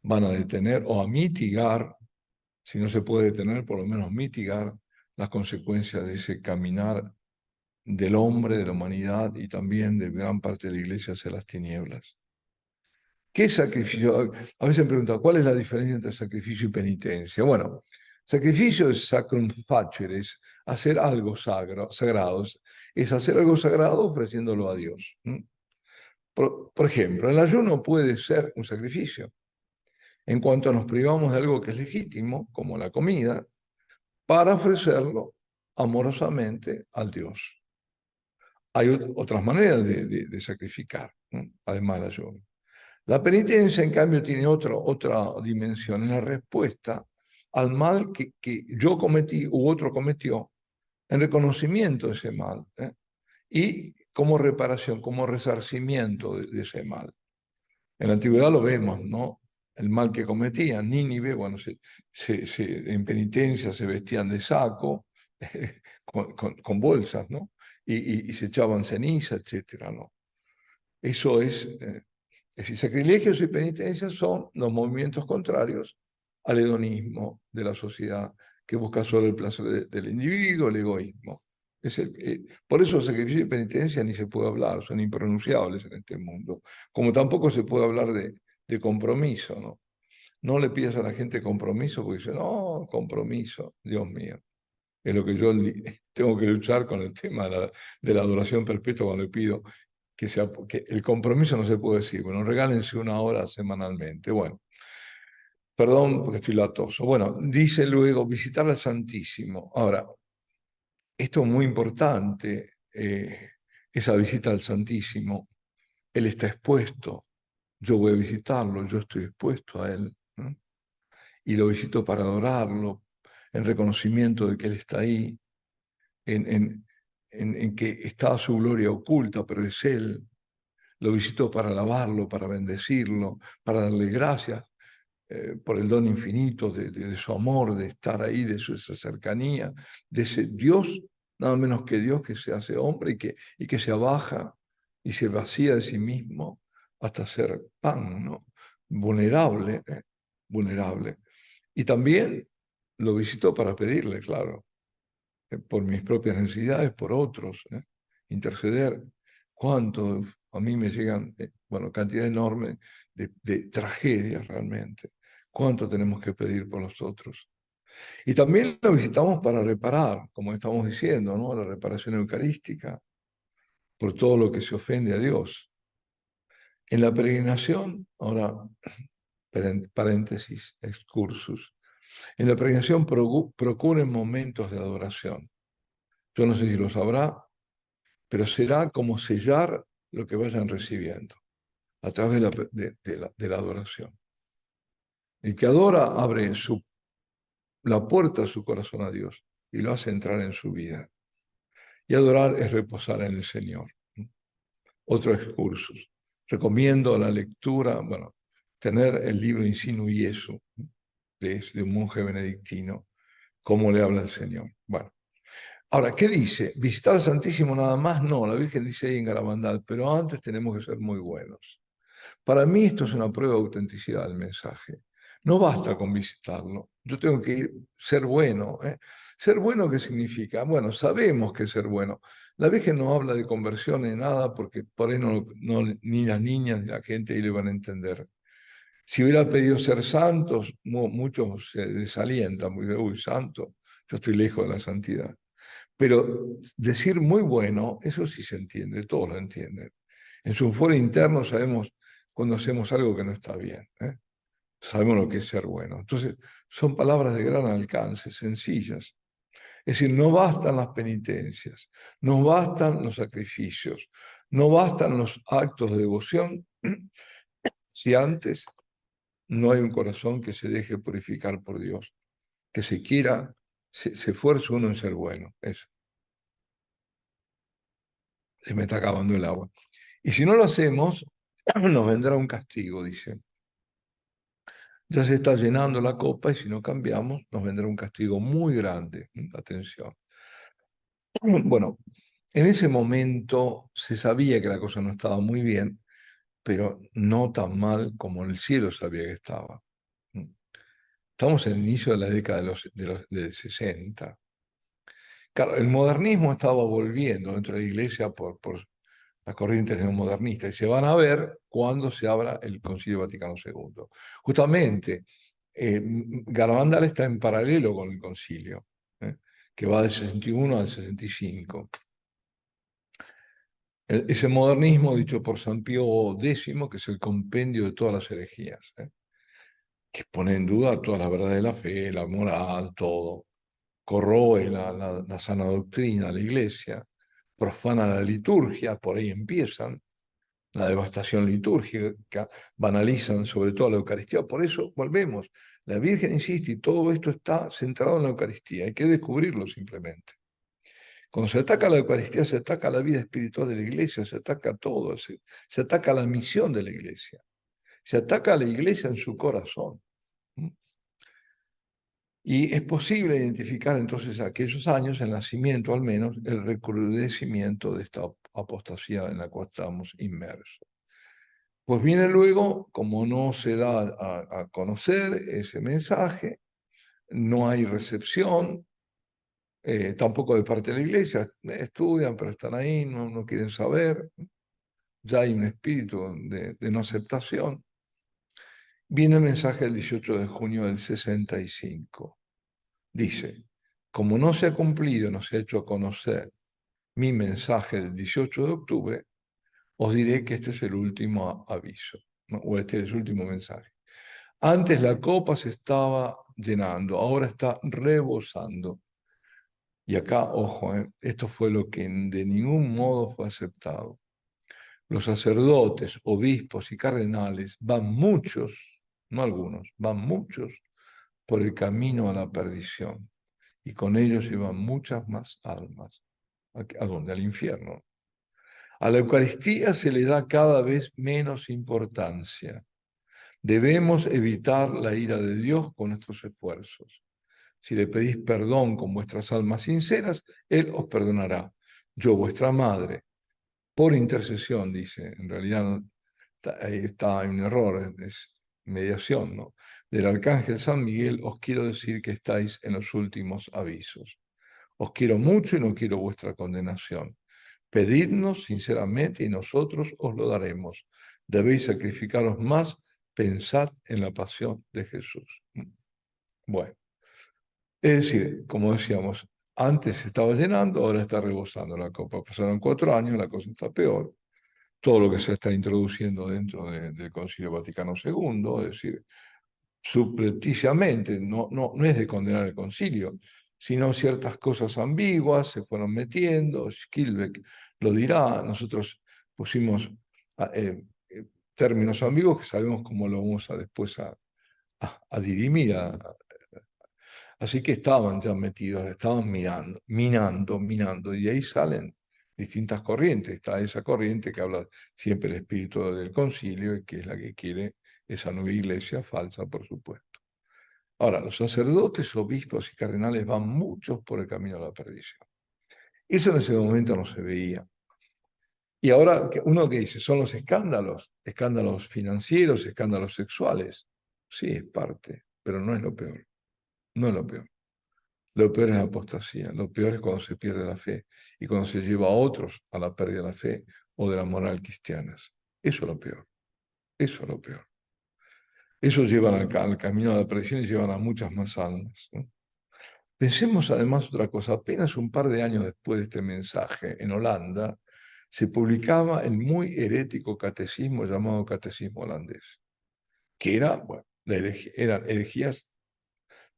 van a detener o a mitigar, si no se puede detener, por lo menos mitigar las consecuencias de ese caminar del hombre, de la humanidad y también de gran parte de la iglesia hacia las tinieblas. ¿Qué sacrificio? A veces me preguntan, ¿cuál es la diferencia entre sacrificio y penitencia? Bueno, sacrificio es sacrum facere, es hacer algo sagrado, es hacer algo sagrado ofreciéndolo a Dios. Por ejemplo, el ayuno puede ser un sacrificio. En cuanto nos privamos de algo que es legítimo, como la comida, para ofrecerlo amorosamente al Dios. Hay otras maneras de sacrificar, además del ayuno. La penitencia, en cambio, tiene otra dimensión, es la respuesta al mal que yo cometí u otro cometió, en reconocimiento de ese mal, y como reparación, como resarcimiento de ese mal. En la antigüedad lo vemos, ¿no? El mal que cometían. Nínive, cuando en penitencia se vestían de saco, con bolsas, ¿no? Y se echaban ceniza, etcétera, ¿no? Eso es decir, sacrilegios y penitencias son los movimientos contrarios al hedonismo de la sociedad, que busca solo el placer del individuo, el egoísmo. Por eso sacrificio y penitencia ni se puede hablar, son impronunciables en este mundo. Como tampoco se puede hablar de compromiso, ¿no? No le pidas a la gente compromiso porque dice, no, compromiso, Dios mío. Es lo que yo tengo que luchar con el tema de la adoración perpetua cuando le pido que el compromiso no se puede decir. Bueno, regálense una hora semanalmente. Bueno, perdón porque estoy latoso. Bueno, dice luego visitar al Santísimo. Ahora, esto es muy importante, esa visita al Santísimo. Él está expuesto. Yo voy a visitarlo, yo estoy expuesto a Él. ¿No? Y lo visito para adorarlo, en reconocimiento de que Él está ahí, en que está su gloria oculta, pero es Él. Lo visito para alabarlo, para bendecirlo, para darle gracias por el don infinito de su amor, de estar ahí, de esa cercanía, de ese Dios, nada menos que Dios que se hace hombre y que se abaja y se vacía de sí mismo hasta ser pan, ¿no? Vulnerable, vulnerable. Y también lo visito para pedirle, claro, por mis propias necesidades, por otros, interceder. ¿Cuánto a mí me llegan, bueno, cantidad enorme de tragedias realmente? ¿Cuánto tenemos que pedir por los otros? Y también lo visitamos para reparar, como estamos diciendo, ¿no? La reparación eucarística, por todo lo que se ofende a Dios. En la peregrinación, ahora, paréntesis, excursus, en la peregrinación procuren momentos de adoración. Yo no sé si lo sabrá, pero será como sellar lo que vayan recibiendo a través de la adoración. El que adora abre la puerta de su corazón a Dios y lo hace entrar en su vida. Y adorar es reposar en el Señor. Otros excursus. Recomiendo la lectura, bueno, tener el libro Insinu Iesu, de un monje benedictino, cómo le habla el Señor. Bueno, ahora, ¿qué dice? ¿Visitar al Santísimo nada más? No, la Virgen dice ahí en Garabandal, pero antes tenemos que ser muy buenos. Para mí esto es una prueba de autenticidad del mensaje. No basta con visitarlo. Yo tengo que ser bueno. ¿Eh? ¿Ser bueno qué significa? Bueno, sabemos que es ser bueno. La Virgen no habla de conversión ni nada porque por ahí ni las niñas ni la gente ahí le van a entender. Si hubiera pedido ser santos, muchos se desalientan, uy, santo, yo estoy lejos de la santidad. Pero decir muy bueno, eso sí se entiende, todos lo entienden. En su foro interno sabemos cuando hacemos algo que no está bien. ¿Eh? Sabemos lo que es ser bueno. Entonces, son palabras de gran alcance, sencillas. Es decir, no bastan las penitencias, no bastan los sacrificios, no bastan los actos de devoción si antes no hay un corazón que se deje purificar por Dios, que se esfuerce uno en ser bueno. Eso. Se me está acabando el agua. Y si no lo hacemos, nos vendrá un castigo, dice. Ya se está llenando la copa y si no cambiamos, nos vendrá un castigo muy grande. Atención. Bueno, en ese momento se sabía que la cosa no estaba muy bien, pero no tan mal como el cielo sabía que estaba. Estamos en el inicio de la década del 60. Claro, el modernismo estaba volviendo dentro de la iglesia por las corrientes neomodernistas, y se van a ver cuando se abra el Concilio Vaticano II. Justamente, Garabandal está en paralelo con el concilio, que va del 61 al 65. Ese modernismo dicho por San Pío X, que es el compendio de todas las herejías, que pone en duda todas las verdades de la fe, la moral, todo, corroe la sana doctrina, la iglesia, profana la liturgia, por ahí empiezan, la devastación litúrgica, banalizan sobre todo la Eucaristía. Por eso volvemos. La Virgen insiste y todo esto está centrado en la Eucaristía. Hay que descubrirlo simplemente. Cuando se ataca la Eucaristía, se ataca la vida espiritual de la iglesia, se ataca todo, se ataca la misión de la iglesia, se ataca a la iglesia en su corazón. Y es posible identificar entonces aquellos años, el nacimiento al menos, el recrudecimiento de esta apostasía en la cual estamos inmersos. Pues viene luego, como no se da a conocer ese mensaje, no hay recepción, tampoco de parte de la iglesia, estudian, pero están ahí, no quieren saber, ya hay un espíritu de no aceptación. Viene el mensaje del 18 de junio del 65. Dice, como no se ha cumplido, no se ha hecho a conocer mi mensaje del 18 de octubre, os diré que este es el último aviso, ¿no? O este es el último mensaje. Antes la copa se estaba llenando, ahora está rebosando. Y acá, ojo, esto fue lo que de ningún modo fue aceptado. Los sacerdotes, obispos y cardenales van muchos, no algunos, van muchos por el camino a la perdición. Y con ellos iban muchas más almas. ¿A dónde? Al infierno. A la Eucaristía se le da cada vez menos importancia. Debemos evitar la ira de Dios con nuestros esfuerzos. Si le pedís perdón con vuestras almas sinceras, Él os perdonará. Yo, vuestra madre, por intercesión, dice, en realidad ahí está un error, es mediación, ¿no? Del Arcángel San Miguel os quiero decir que estáis en los últimos avisos. Os quiero mucho y no quiero vuestra condenación. Pedidnos sinceramente y nosotros os lo daremos. Debéis sacrificaros más, pensad en la pasión de Jesús. Bueno, es decir, como decíamos, antes se estaba llenando, ahora está rebosando la copa. Pasaron 4 años, la cosa está peor. Todo lo que se está introduciendo dentro del Concilio Vaticano II, es decir, subrepticiamente, no es de condenar el concilio, sino ciertas cosas ambiguas se fueron metiendo. Skilbeck lo dirá, nosotros pusimos términos ambiguos que sabemos cómo lo vamos a después a dirimir. Así que estaban ya metidos, estaban minando, y de ahí salen distintas corrientes. Está esa corriente que habla siempre el espíritu del concilio y que es la que quiere esa nueva iglesia falsa, por supuesto. Ahora, los sacerdotes, obispos y cardenales van muchos por el camino a la perdición. Eso en ese momento no se veía. Y ahora uno que dice, son los escándalos financieros, escándalos sexuales. Sí, es parte, pero no es lo peor. No es lo peor. Lo peor es la apostasía. Lo peor es cuando se pierde la fe y cuando se lleva a otros a la pérdida de la fe o de la moral cristianas. Eso es lo peor. Eso es lo peor. Eso llevan al camino de la perdición y llevan a muchas más almas, ¿no? Pensemos además otra cosa. Apenas un par de años después de este mensaje, en Holanda, se publicaba el muy herético catecismo llamado Catecismo Holandés, que era, bueno, eran herejías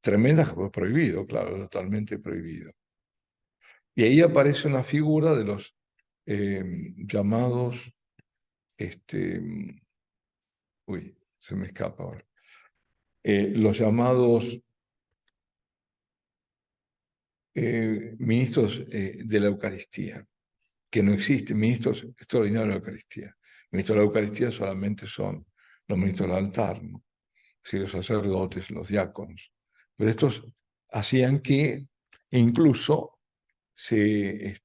tremendas que fue prohibido, claro, totalmente prohibido. Y ahí aparece una figura de los llamados, uy, se me escapa ahora, los llamados ministros de la Eucaristía, que no existen, ministros extraordinarios de la Eucaristía. Ministros de la Eucaristía solamente son los ministros del altar, ¿no? Sí, los sacerdotes, los diáconos. Pero estos hacían que incluso se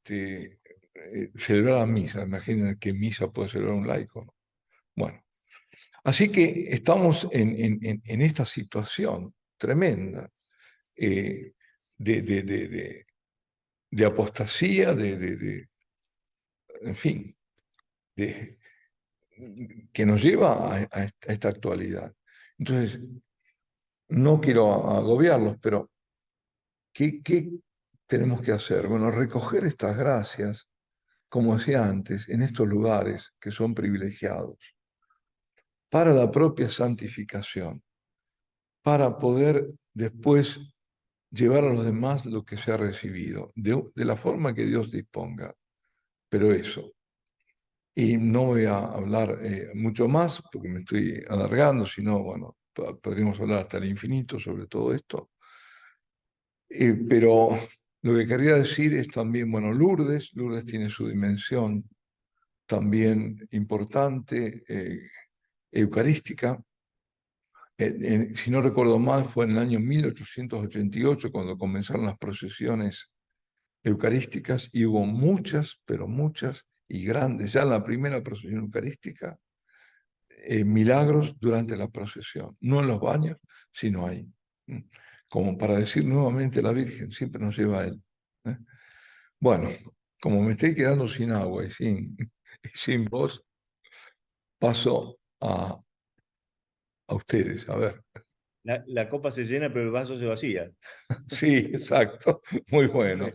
celebrara misa. Imaginen qué misa puede celebrar un laico, ¿no? Bueno, así que estamos en esta situación tremenda eh, de, de, de, de, de apostasía, en fin, que nos lleva a esta actualidad. Entonces, no quiero agobiarlos, pero ¿qué tenemos que hacer? Bueno, recoger estas gracias, como decía antes, en estos lugares que son privilegiados, para la propia santificación, para poder después llevar a los demás lo que se ha recibido, de la forma que Dios disponga. Pero eso. Y no voy a hablar mucho más porque me estoy alargando, sino, bueno, podríamos hablar hasta el infinito sobre todo esto. Pero lo que quería decir es también, bueno, Lourdes tiene su dimensión también importante, eucarística. Si no recuerdo mal, fue en el año 1888 cuando comenzaron las procesiones eucarísticas y hubo muchas, pero muchas y grandes, ya en la primera procesión eucarística, milagros durante la procesión, no en los baños, sino ahí. Como para decir nuevamente la Virgen, siempre nos lleva a Él. Bueno, como me estoy quedando sin agua y sin voz, paso a ustedes. A ver. La copa se llena, pero el vaso se vacía. Sí, exacto. Muy bueno.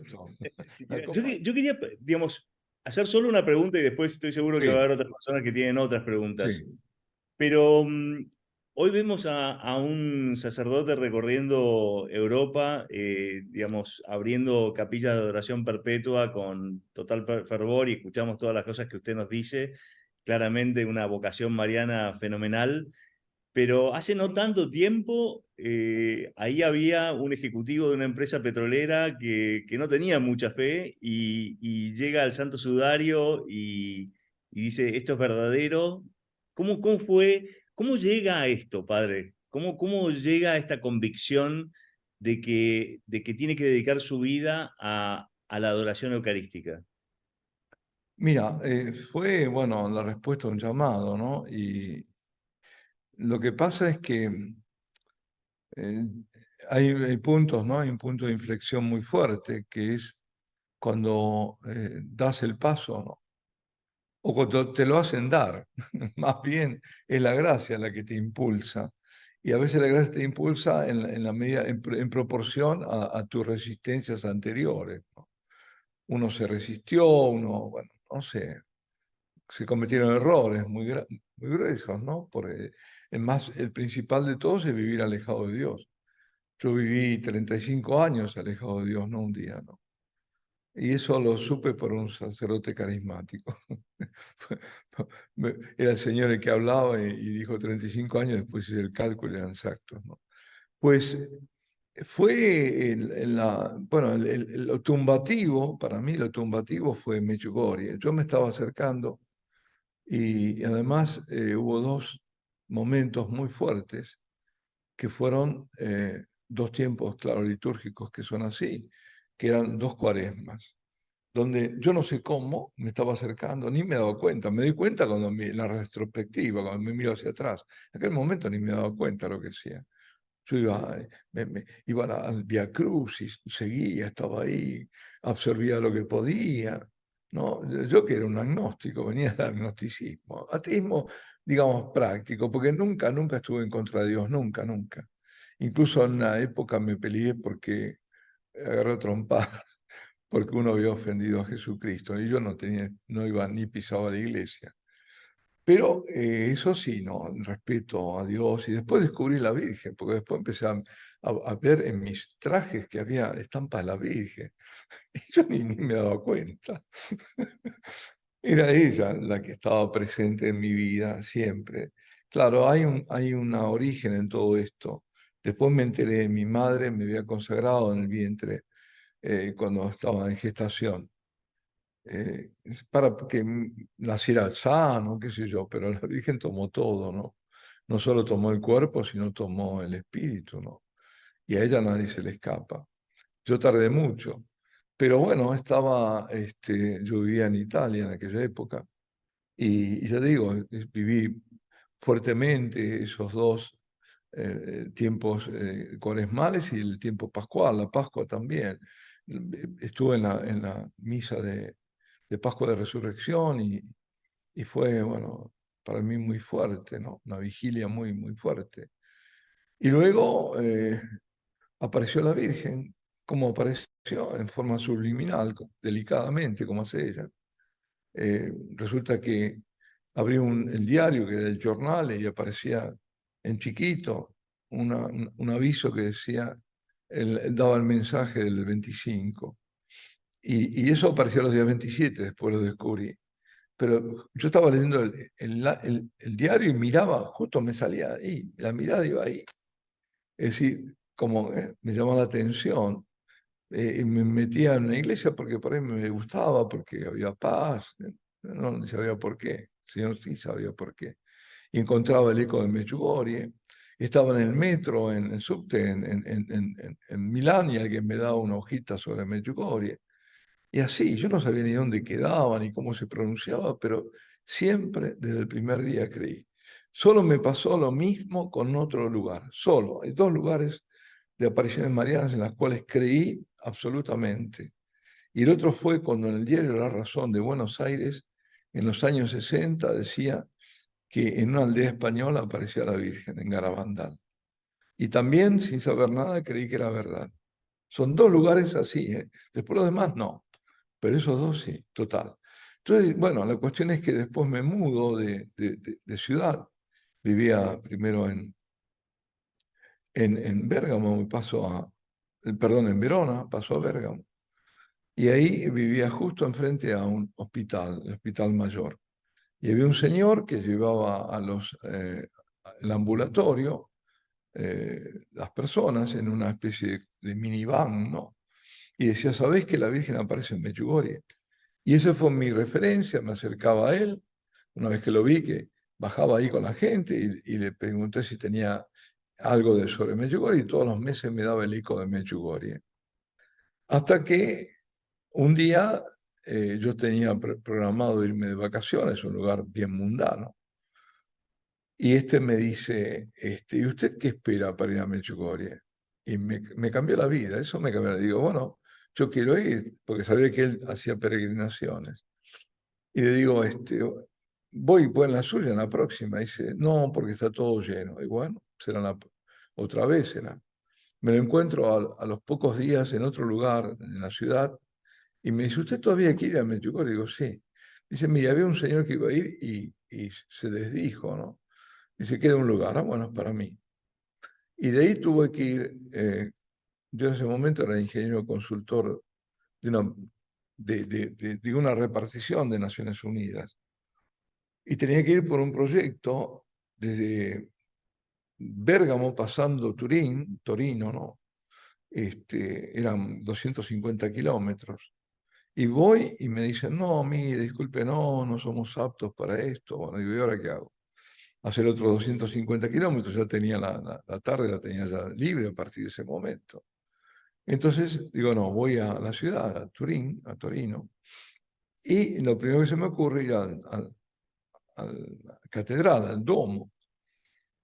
Yo quería, digamos, hacer solo una pregunta y después estoy seguro que va a Sí, haber otras personas que tienen otras preguntas. sí. Pero hoy vemos a un sacerdote recorriendo Europa, digamos, abriendo capillas de adoración perpetua con total fervor y escuchamos todas las cosas que usted nos dice. Claramente una vocación mariana fenomenal. Pero hace no tanto tiempo, ahí había un ejecutivo de una empresa petrolera que no tenía mucha fe y llega al Santo Sudario y dice, esto es verdadero. ¿Cómo fue? ¿Cómo llega a esto, padre? ¿Cómo llega a esta convicción de que tiene que dedicar su vida a la adoración eucarística? Mira, fue, bueno, la respuesta a un llamado, ¿no? Y lo que pasa es que eh, hay puntos, ¿no? Hay un punto de inflexión muy fuerte, que es cuando das el paso, ¿no? O cuando te lo hacen dar. Más bien es la gracia la que te impulsa. Y a veces la gracia te impulsa en la medida, en proporción a tus resistencias anteriores, ¿no? Uno se resistió, uno, bueno, no sé, se cometieron errores muy gruesos, ¿no? Porque el principal de todos es vivir alejado de Dios. Yo viví 35 años alejado de Dios, no un día, ¿no? Y eso lo supe por un sacerdote carismático. Era el Señor el que hablaba y dijo 35 años, después hice el cálculo y eran exactos, ¿no? Pues fue bueno, lo tumbativo, para mí lo tumbativo fue Medjugorje. Yo me estaba acercando y además hubo dos momentos muy fuertes que fueron dos tiempos, claro, litúrgicos que son así, que eran dos cuaresmas, donde yo no sé cómo me estaba acercando, ni me daba cuenta. Me di cuenta cuando en la retrospectiva, cuando me miro hacia atrás. En aquel momento ni me daba cuenta lo que hacía. Yo iba, iba al Via Crucis, seguía, estaba ahí, absorbía lo que podía. ¿No? Yo que era un agnóstico, venía del agnosticismo. Ateísmo, digamos, práctico, porque nunca, nunca estuve en contra de Dios, nunca, nunca. Incluso en una época me peleé porque agarré trompadas, porque uno había ofendido a Jesucristo y yo no tenía, no iba ni pisaba la iglesia. Pero eso sí, ¿no? Respeto a Dios. Y después descubrí la Virgen, porque después empecé a ver en mis trajes que había estampas de la Virgen. Y yo ni me daba cuenta. Era ella la que estaba presente en mi vida siempre. Claro, hay una origen en todo esto. Después me enteré, mi madre me había consagrado en el vientre cuando estaba en gestación. Es para que naciera sano, qué sé yo, pero la Virgen tomó todo, ¿no? No solo tomó el cuerpo, sino tomó el espíritu, ¿no? Y a ella nadie se le escapa. Yo tardé mucho, pero bueno, yo vivía en Italia en aquella época, y ya digo, viví fuertemente esos dos tiempos cuaresmales y el tiempo pascual, la Pascua también. Estuve en la misa de Pascua de Resurrección y fue, bueno, para mí muy fuerte, ¿no? Una vigilia muy, muy fuerte. Y luego apareció la Virgen, como apareció en forma subliminal, delicadamente, como hace ella. Resulta que abrí el diario, que era el jornal, y aparecía en chiquito un aviso que decía, daba el mensaje del 25. Y eso apareció los días 27, después lo descubrí. Pero yo estaba leyendo el diario y miraba, justo me salía ahí, la mirada iba ahí. Es decir, como me llamó la atención, y me metía en una iglesia porque por ahí me gustaba, porque había paz, no sabía por qué, el Señor sí sabía por qué. Y encontraba el eco de Medjugorje, estaba en el metro, en el subte, en Milán, y alguien me daba una hojita sobre Medjugorje. Y así, yo no sabía ni dónde quedaba, ni cómo se pronunciaba, pero siempre desde el primer día creí. Solo me pasó lo mismo con otro lugar, solo. Hay dos lugares de apariciones marianas en las cuales creí absolutamente. Y el otro fue cuando en el diario La Razón de Buenos Aires, en los años 60, decía que en una aldea española aparecía la Virgen, en Garabandal. Y también, sin saber nada, creí que era verdad. Son dos lugares así, ¿eh? Después los demás no. Pero esos dos sí, total. Entonces, bueno, la cuestión es que después me mudo de ciudad. Vivía primero en Bérgamo, me paso perdón, en Verona, paso a Bérgamo. Y ahí vivía justo enfrente a un hospital, el Hospital Mayor. Y había un señor que llevaba el ambulatorio, las personas en una especie de minivan, ¿no? Y decía, ¿sabés que la Virgen aparece en Medjugorje? Y esa fue mi referencia, me acercaba a él, una vez que lo vi, que bajaba ahí con la gente y le pregunté si tenía algo de sobre Medjugorje y todos los meses me daba el eco de Medjugorje. Hasta que un día yo tenía programado irme de vacaciones a un lugar bien mundano y este me dice, ¿y usted qué espera para ir a Medjugorje? Y me cambió la vida, eso me cambió. Digo, bueno, yo quiero ir, porque sabía que él hacía peregrinaciones. Y le digo, voy pues en la suya, en la próxima. Dice, no, porque está todo lleno. Y bueno, será otra vez, será. Me lo encuentro a los pocos días en otro lugar, en la ciudad, y me dice, ¿usted todavía quiere ir a Medjugorje? Digo, sí. Dice, mira, había un señor que iba a ir y se desdijo, ¿no? Dice, queda un lugar, bueno, es para mí. Y de ahí tuve que ir, yo en ese momento era ingeniero consultor de una repartición de Naciones Unidas. Y tenía que ir por un proyecto desde Bérgamo pasando Torino, ¿no? Eran 250 kilómetros. Y voy y me dicen, no, mire, disculpe, no somos aptos para esto. Bueno, digo, ¿y ahora qué hago? Hacer otros 250 kilómetros, ya tenía la tarde, la tenía ya libre a partir de ese momento. Entonces digo, no, voy a la ciudad, a Torino, y lo primero que se me ocurre es ir a la catedral, al Domo.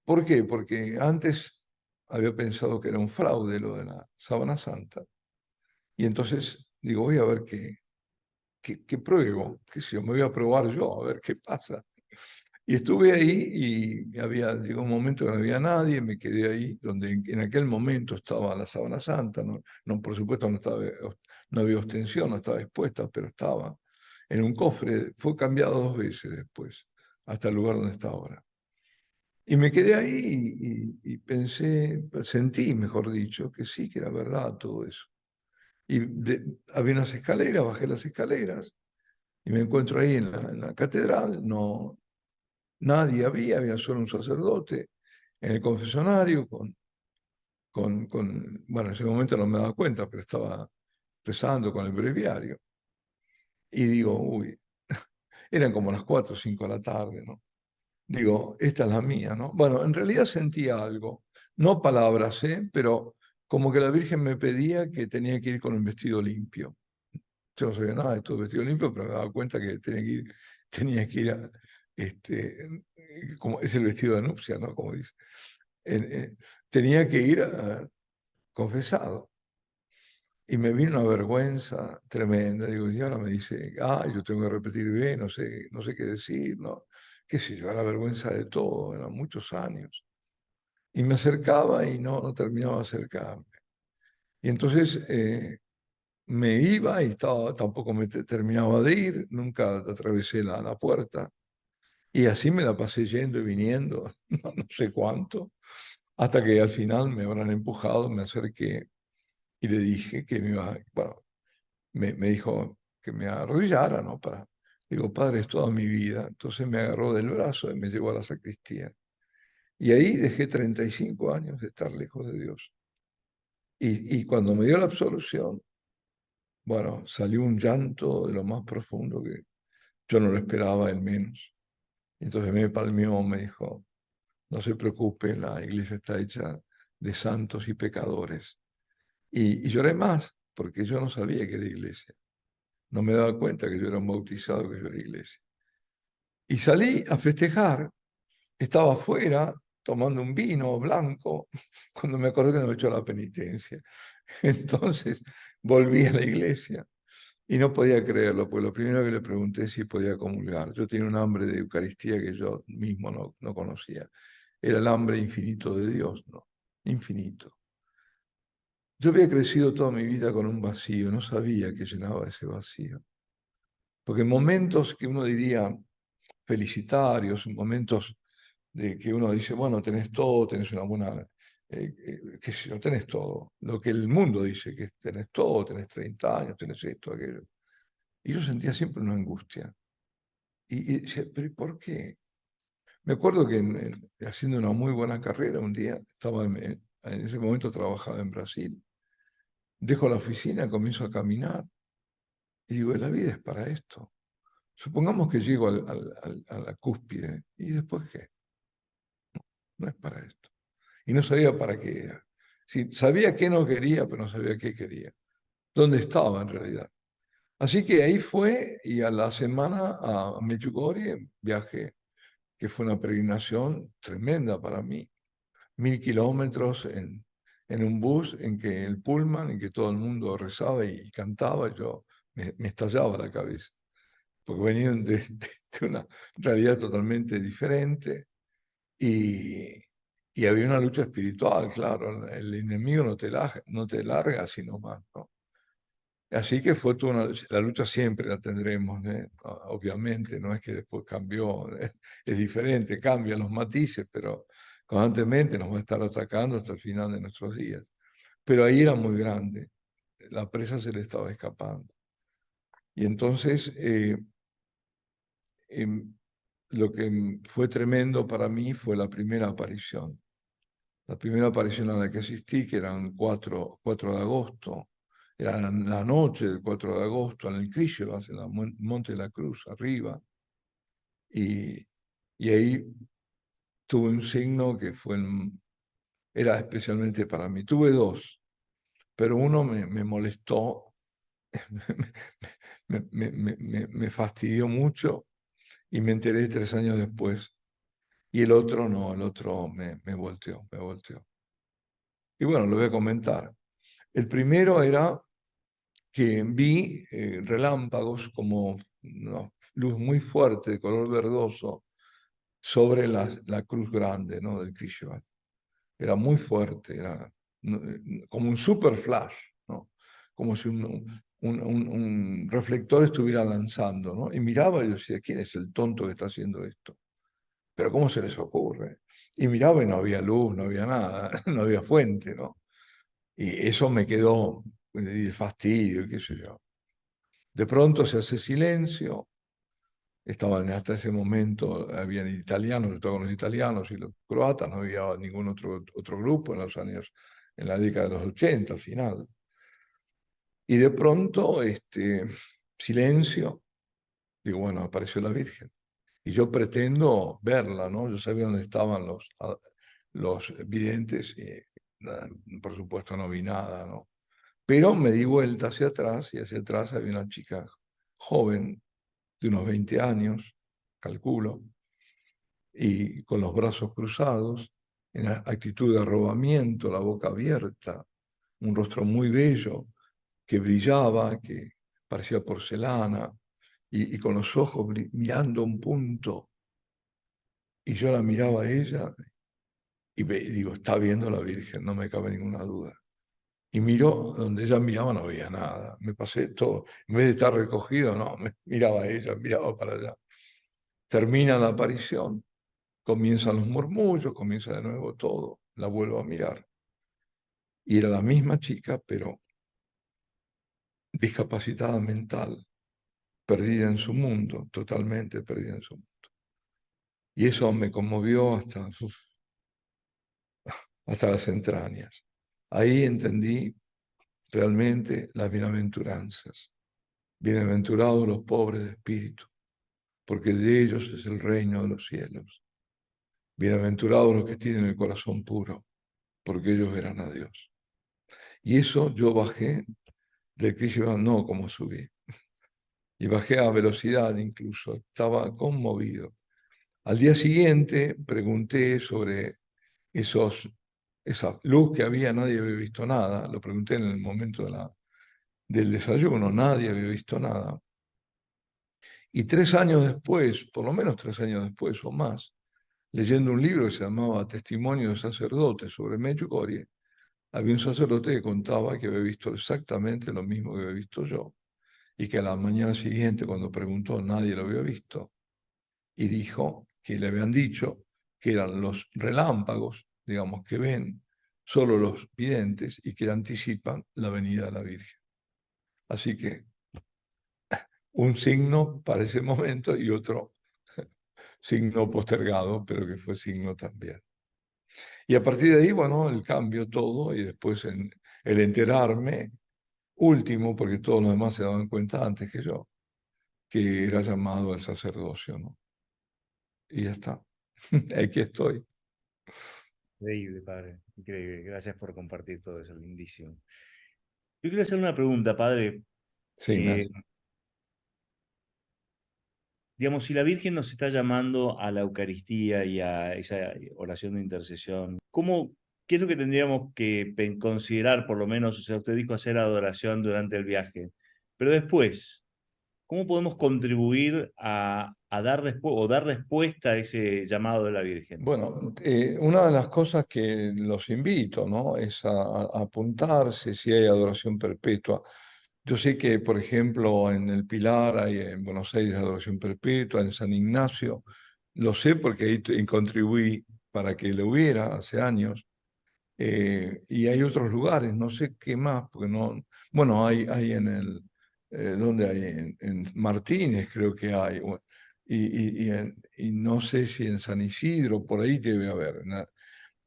¿Por qué? Porque antes había pensado que era un fraude lo de la Sábana Santa, y entonces digo, voy a ver qué pruebo, qué sé yo, me voy a probar yo, a ver qué pasa. Y estuve ahí y llegó un momento que no había nadie, me quedé ahí, donde en aquel momento estaba la Sábana Santa, por supuesto no había ostensión, no estaba expuesta, pero estaba en un cofre, fue cambiado 2 veces después, hasta el lugar donde está ahora. Y me quedé ahí y pensé, sentí, mejor dicho, que sí, que era verdad todo eso. Y había unas escaleras, bajé las escaleras y me encuentro ahí en la catedral, nadie había solo un sacerdote en el confesionario bueno, en ese momento no me daba cuenta, pero estaba rezando con el breviario. Y digo, uy, eran como las 4 o 5 de la tarde, ¿no? Digo, esta es la mía, ¿no? Bueno, en realidad sentía algo, no palabras, pero como que la Virgen me pedía que tenía que ir con un vestido limpio. Yo no sabía nada de todo vestido limpio, pero me daba cuenta que tenía que ir como es el vestido de nupcia, ¿no? Como dice. Tenía que ir confesado. Y me vino una vergüenza tremenda. Digo, y ahora me dice, yo tengo que repetir bien, no sé qué decir, ¿no? Qué sé yo, la vergüenza de todo, eran muchos años. Y me acercaba y no terminaba de acercarme. Y entonces me iba y tampoco me terminaba de ir, nunca atravesé la puerta. Y así me la pasé yendo y viniendo, no sé cuánto, hasta que al final me habrán empujado, me acerqué y le dije que me iba, bueno, me dijo que me arrodillara, ¿no? Digo, Padre, es toda mi vida. Entonces me agarró del brazo y me llevó a la sacristía. Y ahí dejé 35 años de estar lejos de Dios. Y cuando me dio la absolución, bueno, salió un llanto de lo más profundo que yo no lo esperaba, al menos. Entonces me palmeó, me dijo, no se preocupe, la iglesia está hecha de santos y pecadores. Y lloré más, porque yo no sabía que era iglesia. No me daba cuenta que yo era un bautizado, que yo era iglesia. Y salí a festejar, estaba afuera tomando un vino blanco, cuando me acordé que no me echó la penitencia. Entonces volví a la iglesia y no podía creerlo, pues lo primero que le pregunté es si podía comulgar. Yo tenía un hambre de Eucaristía que yo mismo no conocía. Era el hambre infinito de Dios, ¿no? Infinito. Yo había crecido toda mi vida con un vacío, no sabía que llenaba ese vacío. Porque en momentos que uno diría felicitarios, en momentos de que uno dice, bueno, tenés todo, tenés una buena, qué sé yo, tenés todo. Lo que el mundo dice, que tenés todo, tenés 30 años, tenés esto, aquello. Y yo sentía siempre una angustia. Y decía, pero ¿y por qué? Me acuerdo que haciendo una muy buena carrera, un día estaba en ese momento trabajaba en Brasil. Dejo la oficina, comienzo a caminar y digo, la vida es para esto. Supongamos que llego a la cúspide y después qué, no es para esto. Y no sabía para qué era. Sí, sabía qué no quería, pero no sabía qué quería. ¿Dónde estaba en realidad? Así que ahí fue y a la semana a Medjugorje viajé, que fue una peregrinación tremenda para mí. 1000 kilómetros en un bus, en que el pullman, en que todo el mundo rezaba y cantaba, yo me estallaba la cabeza, porque venían de una realidad totalmente diferente y había una lucha espiritual, claro, el enemigo no te larga sino más, ¿no? Así que fue la lucha siempre la tendremos, ¿eh? Obviamente, no es que después cambió, es diferente, cambian los matices, pero constantemente nos va a estar atacando hasta el final de nuestros días. Pero ahí era muy grande, la presa se le estaba escapando. Y entonces lo que fue tremendo para mí fue la primera aparición. La primera aparición a la que asistí, que eran 4 de agosto, era la noche del 4 de agosto, en el Krishevas, en el Monte de la Cruz, arriba. Y ahí tuve un signo que era especialmente para mí. Tuve dos, pero uno me molestó, me fastidió mucho y me enteré 3 años después. Y el otro no, el otro me volteó, me volteó. Y bueno, lo voy a comentar. El primero era que vi relámpagos como una luz muy fuerte de color verdoso sobre la cruz grande, ¿no?, del Krishna. Era muy fuerte, era como un super flash, ¿no? Como si un reflector estuviera lanzando, ¿no? Y miraba y yo decía, ¿quién es el tonto que está haciendo esto? Pero ¿cómo se les ocurre? Y miraba y no había luz, no había nada, no había fuente, ¿no? Y eso me quedó de fastidio, qué sé yo. De pronto se hace silencio. Estaban hasta ese momento, habían italianos, yo estaba con los italianos y los croatas, no había ningún otro grupo en los años, en la década de los 80, al final. Y de pronto, silencio, digo, bueno, apareció la Virgen. Y yo pretendo verla, ¿no? Yo sabía dónde estaban los videntes y nada, por supuesto no vi nada, ¿no? Pero me di vuelta hacia atrás y hacia atrás había una chica joven, de unos 20 años, calculo, y con los brazos cruzados, en actitud de arrobamiento, la boca abierta, un rostro muy bello, que brillaba, que parecía porcelana, y con los ojos mirando a un punto. Y yo la miraba a ella y digo, está viendo a la Virgen, no me cabe ninguna duda. Y miró, donde ella miraba no veía nada. Me pasé todo, en vez de estar recogido, no, miraba a ella, miraba para allá. Termina la aparición, comienzan los murmullos, comienza de nuevo todo, la vuelvo a mirar. Y era la misma chica, pero discapacitada mental, perdida en su mundo, totalmente perdida en su mundo. Y eso me conmovió hasta las entrañas. Ahí entendí realmente las bienaventuranzas. Bienaventurados los pobres de espíritu, porque de ellos es el reino de los cielos. Bienaventurados los que tienen el corazón puro, porque ellos verán a Dios. Y eso yo bajé del Krishna, no como subí. Y bajé a velocidad incluso, estaba conmovido. Al día siguiente pregunté sobre esa luz que había, nadie había visto nada. Lo pregunté en el momento del desayuno, nadie había visto nada. Y 3 años después, por lo menos 3 años después o más, leyendo un libro que se llamaba Testimonio de sacerdotes sobre Medjugorje, había un sacerdote que contaba que había visto exactamente lo mismo que había visto yo, y que a la mañana siguiente, cuando preguntó, nadie lo había visto, y dijo que le habían dicho que eran los relámpagos, digamos, que ven solo los videntes y que anticipan la venida de la Virgen. Así que un signo para ese momento y otro signo postergado, pero que fue signo también. Y a partir de ahí, bueno, el cambio todo y después el enterarme, último, porque todos los demás se daban cuenta antes que yo, que era llamado al sacerdocio, ¿no? Y ya está. Aquí estoy. Increíble, padre, increíble. Gracias por compartir todo eso, lindísimo. Yo quiero hacer una pregunta, padre. Sí, Digamos, si la Virgen nos está llamando a la Eucaristía y a esa oración de intercesión, qué es lo que tendríamos que considerar, por lo menos, o sea, usted dijo hacer adoración durante el viaje, pero después, ¿cómo podemos contribuir a dar respuesta a ese llamado de la Virgen? bueno, una de las cosas que los invito, ¿no? Es a apuntarse si hay adoración perpetua. Yo sé que, por ejemplo, en el Pilar hay en Buenos Aires adoración perpetua, en San Ignacio, lo sé porque ahí contribuí para que lo hubiera hace años. Y hay otros lugares, no sé qué más, porque no, bueno, hay en el, ¿dónde hay? En Martínez creo que hay, y no sé si en San Isidro, por ahí debe haber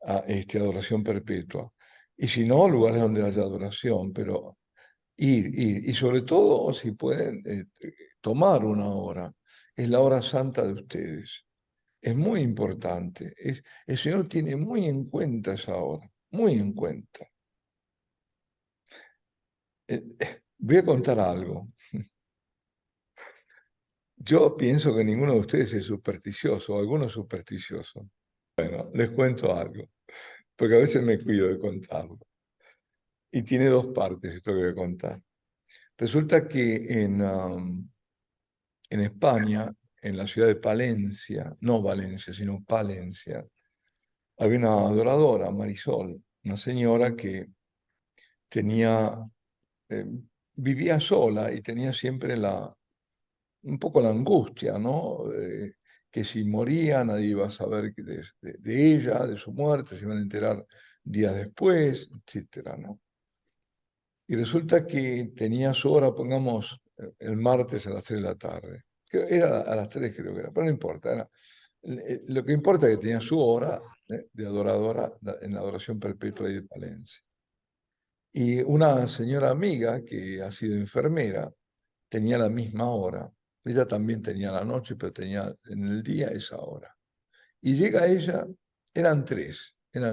adoración perpetua. Y si no, lugares donde haya adoración, pero y sobre todo, si pueden, tomar una hora, es la hora santa de ustedes. Es muy importante. El Señor tiene muy en cuenta esa hora, muy en cuenta. Voy a contar algo. Yo pienso que ninguno de ustedes es supersticioso, o alguno es supersticioso. Bueno, les cuento algo, porque a veces me cuido de contarlo. Y tiene dos partes esto que voy a contar. Resulta que en España, en la ciudad de Palencia, no Valencia, sino Palencia, había una adoradora, Marisol, una señora que tenía, eh, vivía sola y tenía siempre un poco la angustia, ¿no? Que si moría nadie iba a saber de ella, de su muerte, se iban a enterar días después, etcétera, ¿no? Y resulta que tenía su hora, pongamos, el martes a las 3 de la tarde. Era a las 3 creo que era, pero no importa. Lo que importa es que tenía su hora, de adoradora en la adoración perpetua de Palencia. Y una señora amiga que ha sido enfermera tenía la misma hora. Ella también tenía la noche, pero tenía en el día esa hora. Y llega ella, eran tres en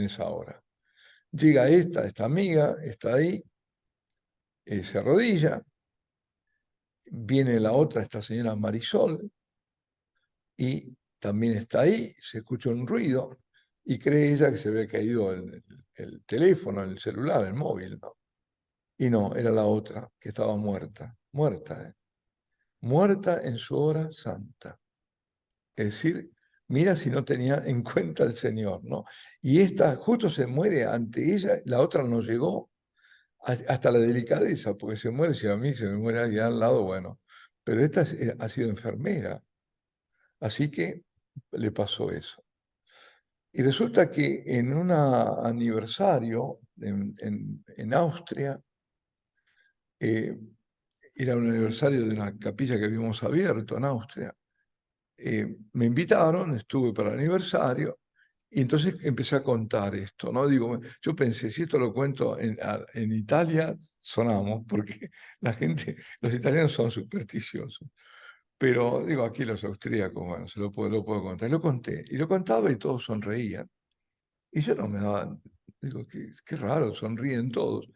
esa hora. Llega esta amiga, está ahí, se arrodilla, viene la otra, esta señora Marisol, y también está ahí, se escucha un ruido, y cree ella que se había caído el teléfono, el celular, el móvil, ¿no? Y no, era la otra, que estaba muerta, muerta, muerta en su hora santa. Es decir, mira si no tenía en cuenta el Señor, ¿no? Y esta justo se muere ante ella, la otra no llegó hasta la delicadeza, porque se muere, si a mí se me muere alguien al lado, bueno, pero esta ha sido enfermera, así que le pasó eso. Y resulta que en un aniversario en Austria, eh, era un aniversario de una capilla que habíamos abierto en Austria, me invitaron, estuve para el aniversario, y entonces empecé a contar esto, ¿no? Digo, yo pensé, si esto lo cuento en Italia, sonamos, porque la gente, los italianos son supersticiosos. Pero digo, aquí los austríacos, bueno, lo puedo contar. Lo conté, y lo contaba y todos sonreían. Y yo no me daba, digo, qué raro, sonríen todos.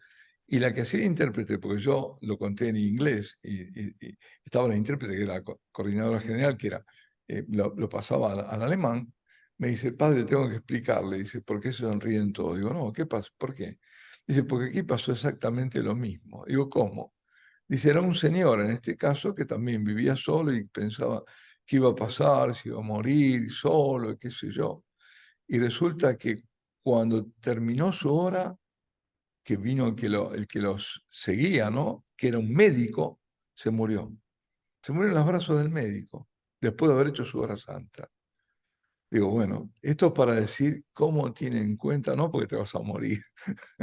Y la que hacía intérprete, porque yo lo conté en inglés, y estaba la intérprete, que era la coordinadora general, que era, lo pasaba al alemán, me dice, padre, tengo que explicarle. Dice, ¿por qué se sonríen todos? Digo, no, ¿qué pasa? ¿Por qué? Dice, porque aquí pasó exactamente lo mismo. Digo, ¿cómo? Dice, era un señor, en este caso, que también vivía solo y pensaba qué iba a pasar, si iba a morir solo, qué sé yo. Y resulta que cuando terminó su hora, que vino el que los seguía, ¿no? Que era un médico, se murió. Se murió en los brazos del médico, después de haber hecho su hora santa. Digo, bueno, esto es para decir cómo tiene en cuenta, no porque te vas a morir,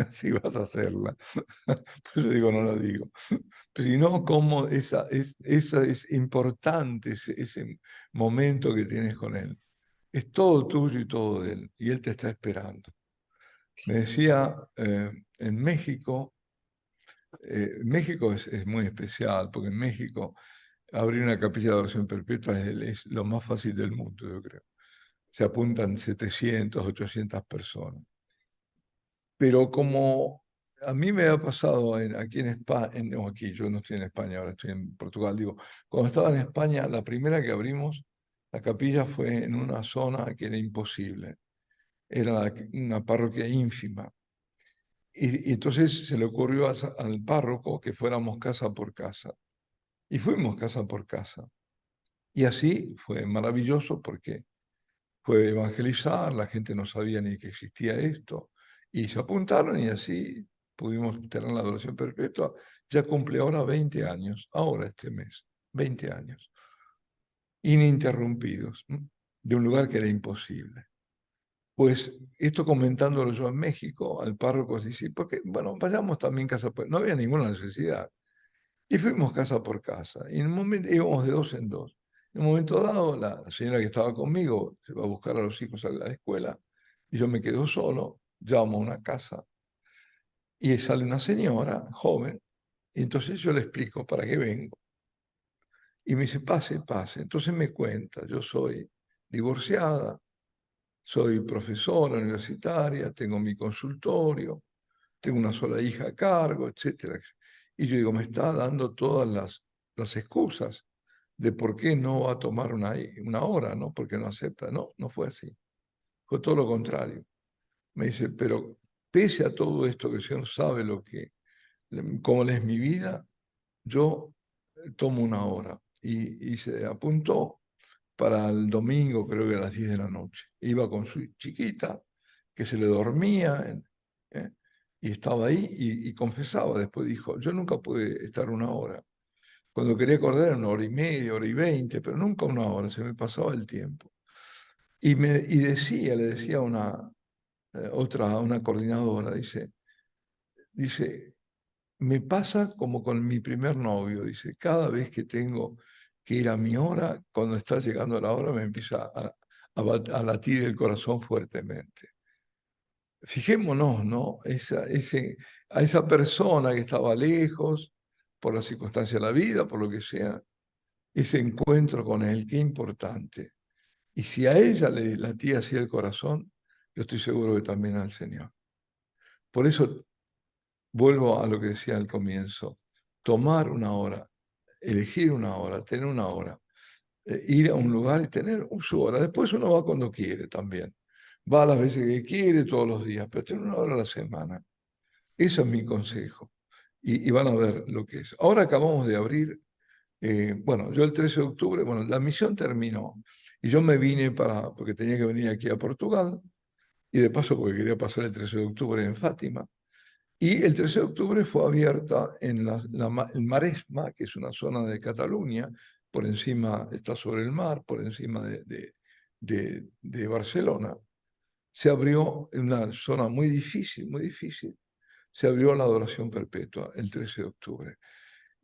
si vas a hacerla. Por eso digo, no lo digo. Sino cómo esa es importante, ese momento que tienes con él. Es todo tuyo y todo de él, y él te está esperando. Me decía, en México, México es muy especial, porque en México abrir una capilla de adoración perpetua es lo más fácil del mundo, yo creo. Se apuntan 700, 800 personas. Pero como a mí me ha pasado aquí en España, no aquí, yo no estoy en España, ahora estoy en Portugal, digo, cuando estaba en España, la primera que abrimos, la capilla fue en una zona que era imposible. Era una parroquia ínfima. Y entonces se le ocurrió al párroco que fuéramos casa por casa. Y fuimos casa por casa. Y así fue maravilloso porque fue evangelizar, la gente no sabía ni que existía esto. Y se apuntaron y así pudimos tener la adoración perpetua. Ya cumple ahora 20 años, ahora este mes, 20 años, ininterrumpidos, de un lugar que era imposible. Pues esto comentándolo yo en México, al párroco dice, porque, bueno, vayamos también casa por... No había ninguna necesidad. Y fuimos casa por casa. Y en un momento íbamos de dos en dos. En un momento dado, la señora que estaba conmigo se va a buscar a los hijos a la escuela y yo me quedo solo, llamo a una casa y sale una señora joven y entonces yo le explico para qué vengo. Y me dice, pase, pase. Entonces me cuenta, yo soy divorciada, soy profesora universitaria, tengo mi consultorio, tengo una sola hija a cargo, etcétera. Y yo digo, me está dando todas las excusas de por qué no va a tomar una hora, ¿no? Porque no acepta. No, no fue así. Fue todo lo contrario. Me dice, pero pese a todo esto que el Señor sabe cómo es mi vida, yo tomo una hora. Y se apuntó para el domingo, creo que a las 10 de la noche. Iba con su chiquita, que se le dormía, ¿eh? Y estaba ahí y confesaba. Después dijo, yo nunca pude estar una hora. Cuando quería acordar era una hora y media, hora y 20, pero nunca una hora, se me pasaba el tiempo. Y le decía a una coordinadora, dice, me pasa como con mi primer novio, dice, cada vez que tengo que ir a mi hora, cuando está llegando la hora me empieza a latir el corazón fuertemente. Fijémonos, ¿no? A esa persona que estaba lejos, por las circunstancias de la vida, por lo que sea, ese encuentro con él, qué importante. Y si a ella le latía así el corazón, yo estoy seguro que también al Señor. Por eso vuelvo a lo que decía al comienzo, tomar una hora, elegir una hora, tener una hora, ir a un lugar y tener su hora. Después uno va cuando quiere también. Va a las veces que quiere, todos los días, pero tener una hora a la semana. Eso es mi consejo. Y van a ver lo que es. Ahora acabamos de abrir, bueno, yo el 13 de octubre, bueno, la misión terminó. Y yo me vine porque tenía que venir aquí a Portugal, y de paso porque quería pasar el 13 de octubre en Fátima. Y el 13 de octubre fue abierta en el Maresma, que es una zona de Cataluña, por encima, está sobre el mar, por encima de Barcelona. Se abrió en una zona muy difícil, se abrió la adoración perpetua el 13 de octubre.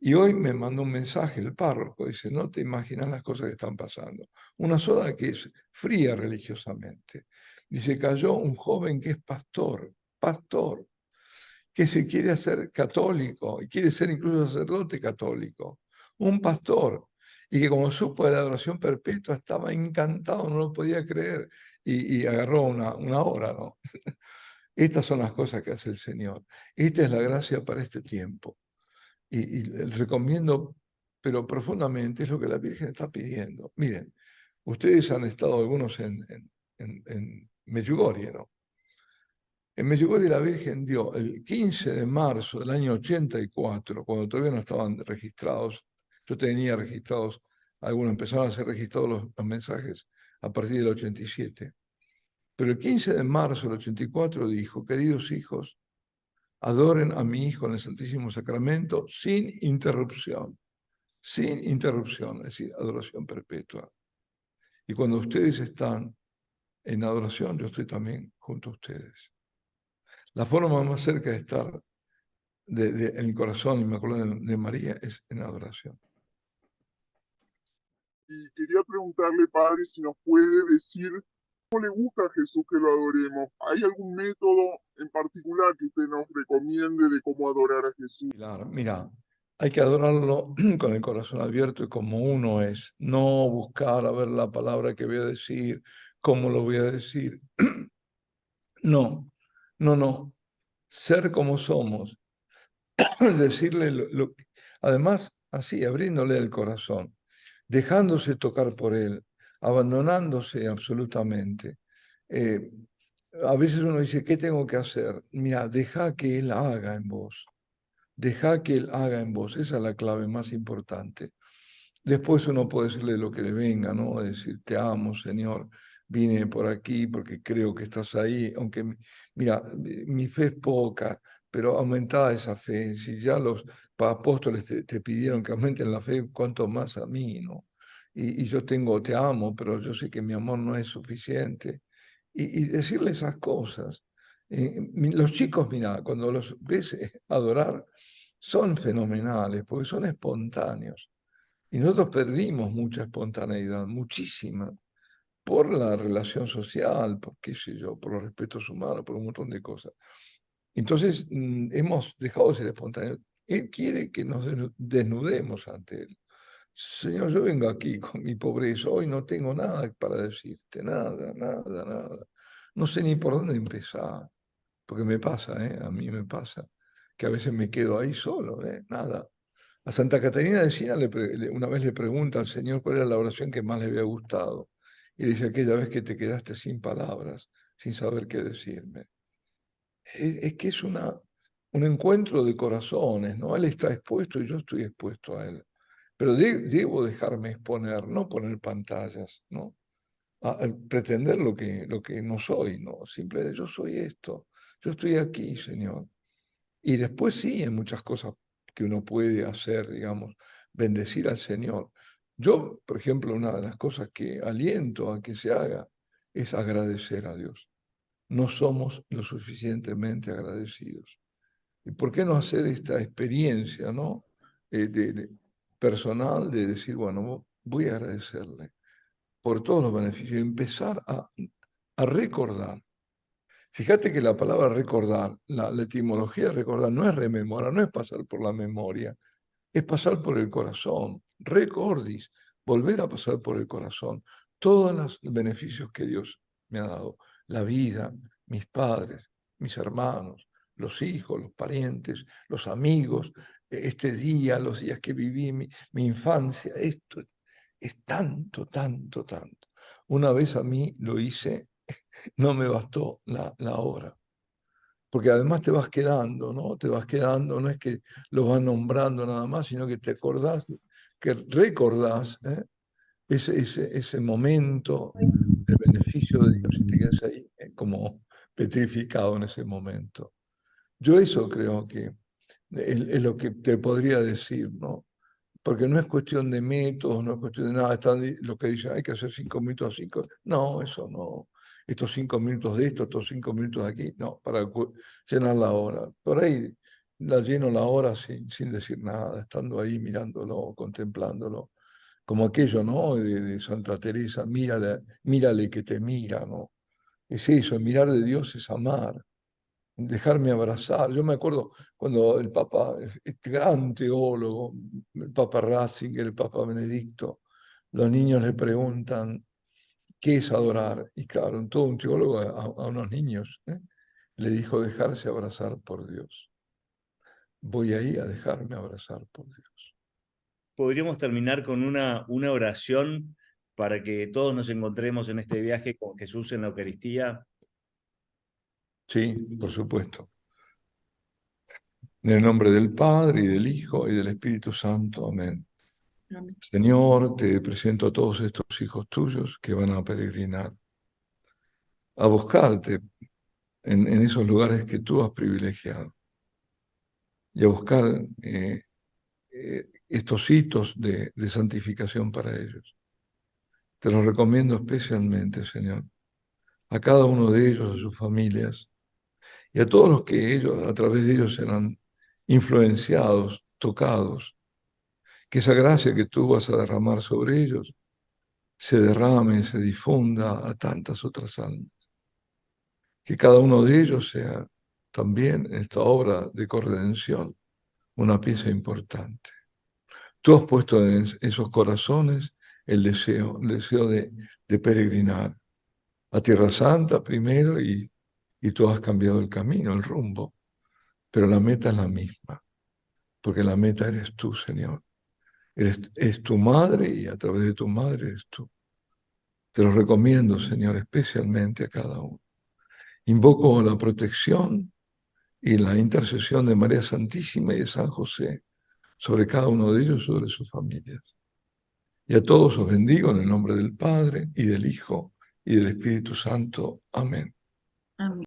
Y hoy me mandó un mensaje el párroco, dice, no te imaginas las cosas que están pasando. Una zona que es fría religiosamente. Dice, cayó un joven que es pastor, que se quiere hacer católico y quiere ser incluso sacerdote católico, un pastor, y que como supo de la adoración perpetua estaba encantado, no lo podía creer, y agarró una hora, ¿no? Estas son las cosas que hace el Señor. Esta es la gracia para este tiempo. Y recomiendo, pero profundamente, es lo que la Virgen está pidiendo. Miren, ustedes han estado algunos en Medjugorje, ¿no? En Medjugorje la Virgen dio el 15 de marzo del año 84, cuando todavía no estaban registrados, yo tenía registrados, algunos empezaron a ser registrados los mensajes a partir del 87, pero el 15 de marzo del 84 dijo, queridos hijos, adoren a mi Hijo en el Santísimo Sacramento sin interrupción, es decir, adoración perpetua. Y cuando ustedes están en adoración, yo estoy también junto a ustedes. La forma más cerca de estar en el corazón inmaculado de María es en adoración. Y quería preguntarle, Padre, si nos puede decir cómo le gusta a Jesús que lo adoremos. ¿Hay algún método en particular que usted nos recomiende de cómo adorar a Jesús? Claro, mira, hay que adorarlo con el corazón abierto y como uno es, no buscar a ver la palabra que voy a decir, cómo lo voy a decir. No, no, ser como somos, decirle además así, abriéndole el corazón, dejándose tocar por él, abandonándose absolutamente. Eh, a veces uno dice, ¿qué tengo que hacer? Mira, deja que él haga en vos. Deja que él haga en vos. Esa es la clave más importante. Después uno puede decirle lo que le venga, ¿no? Decir, te amo, Señor, vine por aquí porque creo que estás ahí, aunque, mira, mi fe es poca, pero aumentada esa fe. Si ya los apóstoles te pidieron que aumenten la fe, cuánto más a mí, ¿no? Y yo te amo, pero yo sé que mi amor no es suficiente. y decirle esas cosas. Los chicos, mira, cuando los ves adorar, son fenomenales, porque son espontáneos. Y nosotros perdimos mucha espontaneidad, muchísima, por la relación social, por qué sé yo, por los respetos humanos, por un montón de cosas. Entonces, hemos dejado de ser espontáneos. Él quiere que nos desnudemos ante Él. Señor, yo vengo aquí con mi pobreza, hoy no tengo nada para decirte, nada, nada, nada. No sé ni por dónde empezar, porque me pasa, a mí me pasa, que a veces me quedo ahí solo, nada. A Santa Catarina de Siena una vez le pregunta al Señor cuál era la oración que más le había gustado. Y le dice, aquella vez que te quedaste sin palabras, sin saber qué decirme. Es que es un encuentro de corazones, ¿no? Él está expuesto y yo estoy expuesto a Él. Pero debo dejarme exponer, no poner pantallas, ¿no? A pretender lo que no soy, ¿no? Simplemente yo soy esto, yo estoy aquí, Señor. Y después sí, hay muchas cosas que uno puede hacer, digamos, bendecir al Señor. Yo, por ejemplo, una de las cosas que aliento a que se haga es agradecer a Dios. No somos lo suficientemente agradecidos. ¿Y por qué no hacer esta experiencia, ¿no? Personal de decir, bueno, voy a agradecerle por todos los beneficios y empezar a recordar. Fíjate que la palabra recordar, la etimología de recordar no es rememorar, no es pasar por la memoria, es pasar por el corazón. Recordis, volver a pasar por el corazón. Todos los beneficios que Dios me ha dado. La vida, mis padres, mis hermanos, los hijos, los parientes, los amigos, este día, los días que viví, mi infancia. Esto es tanto, tanto, tanto. Una vez a mí lo hice, no me bastó la hora. Porque además te vas quedando, ¿no? Te vas quedando, no es que lo vas nombrando nada más, sino que te acordás, que recordás ese momento, el beneficio de Dios y te quedas ahí como petrificado en ese momento. Yo eso creo que es lo que te podría decir, ¿no? Porque no es cuestión de métodos, no es cuestión de nada. Están lo que dicen, hay que hacer 5 minutos a 5. No, eso no. Estos 5 minutos de esto, estos 5 minutos de aquí. No, para llenar la hora. Por ahí la lleno la hora sin decir nada, estando ahí mirándolo, contemplándolo. Como aquello, ¿no? De Santa Teresa, mírale, mírale que te mira, ¿no? Es eso, mirar de Dios es amar, dejarme abrazar. Yo me acuerdo cuando el Papa, este gran teólogo, el Papa Ratzinger, el Papa Benedicto, los niños le preguntan, ¿qué es adorar? Y claro, todo un teólogo a unos niños, le dijo dejarse abrazar por Dios. Voy ahí a dejarme abrazar por Dios. Podríamos terminar con una oración para que todos nos encontremos en este viaje con Jesús en la Eucaristía. Sí, por supuesto. En el nombre del Padre, y del Hijo, y del Espíritu Santo. Amén. Amén. Señor, te presento a todos estos hijos tuyos que van a peregrinar, a buscarte en esos lugares que tú has privilegiado y a buscar estos hitos de santificación para ellos. Te los recomiendo especialmente, Señor, a cada uno de ellos, a sus familias y a todos los que ellos, a través de ellos, serán influenciados, tocados, que esa gracia que tú vas a derramar sobre ellos se derrame, se difunda a tantas otras almas. Que cada uno de ellos sea también en esta obra de corredención una pieza importante. Tú has puesto en esos corazones el deseo de peregrinar a Tierra Santa primero y tú has cambiado el camino, el rumbo, pero la meta es la misma, porque la meta eres tú, Señor. Es tu madre y a través de tu madre eres tú. Te lo recomiendo, Señor, especialmente a cada uno. Invoco la protección y la intercesión de María Santísima y de San José sobre cada uno de ellos, sobre sus familias. Y a todos os bendigo en el nombre del Padre, y del Hijo, y del Espíritu Santo. Amén. Amén.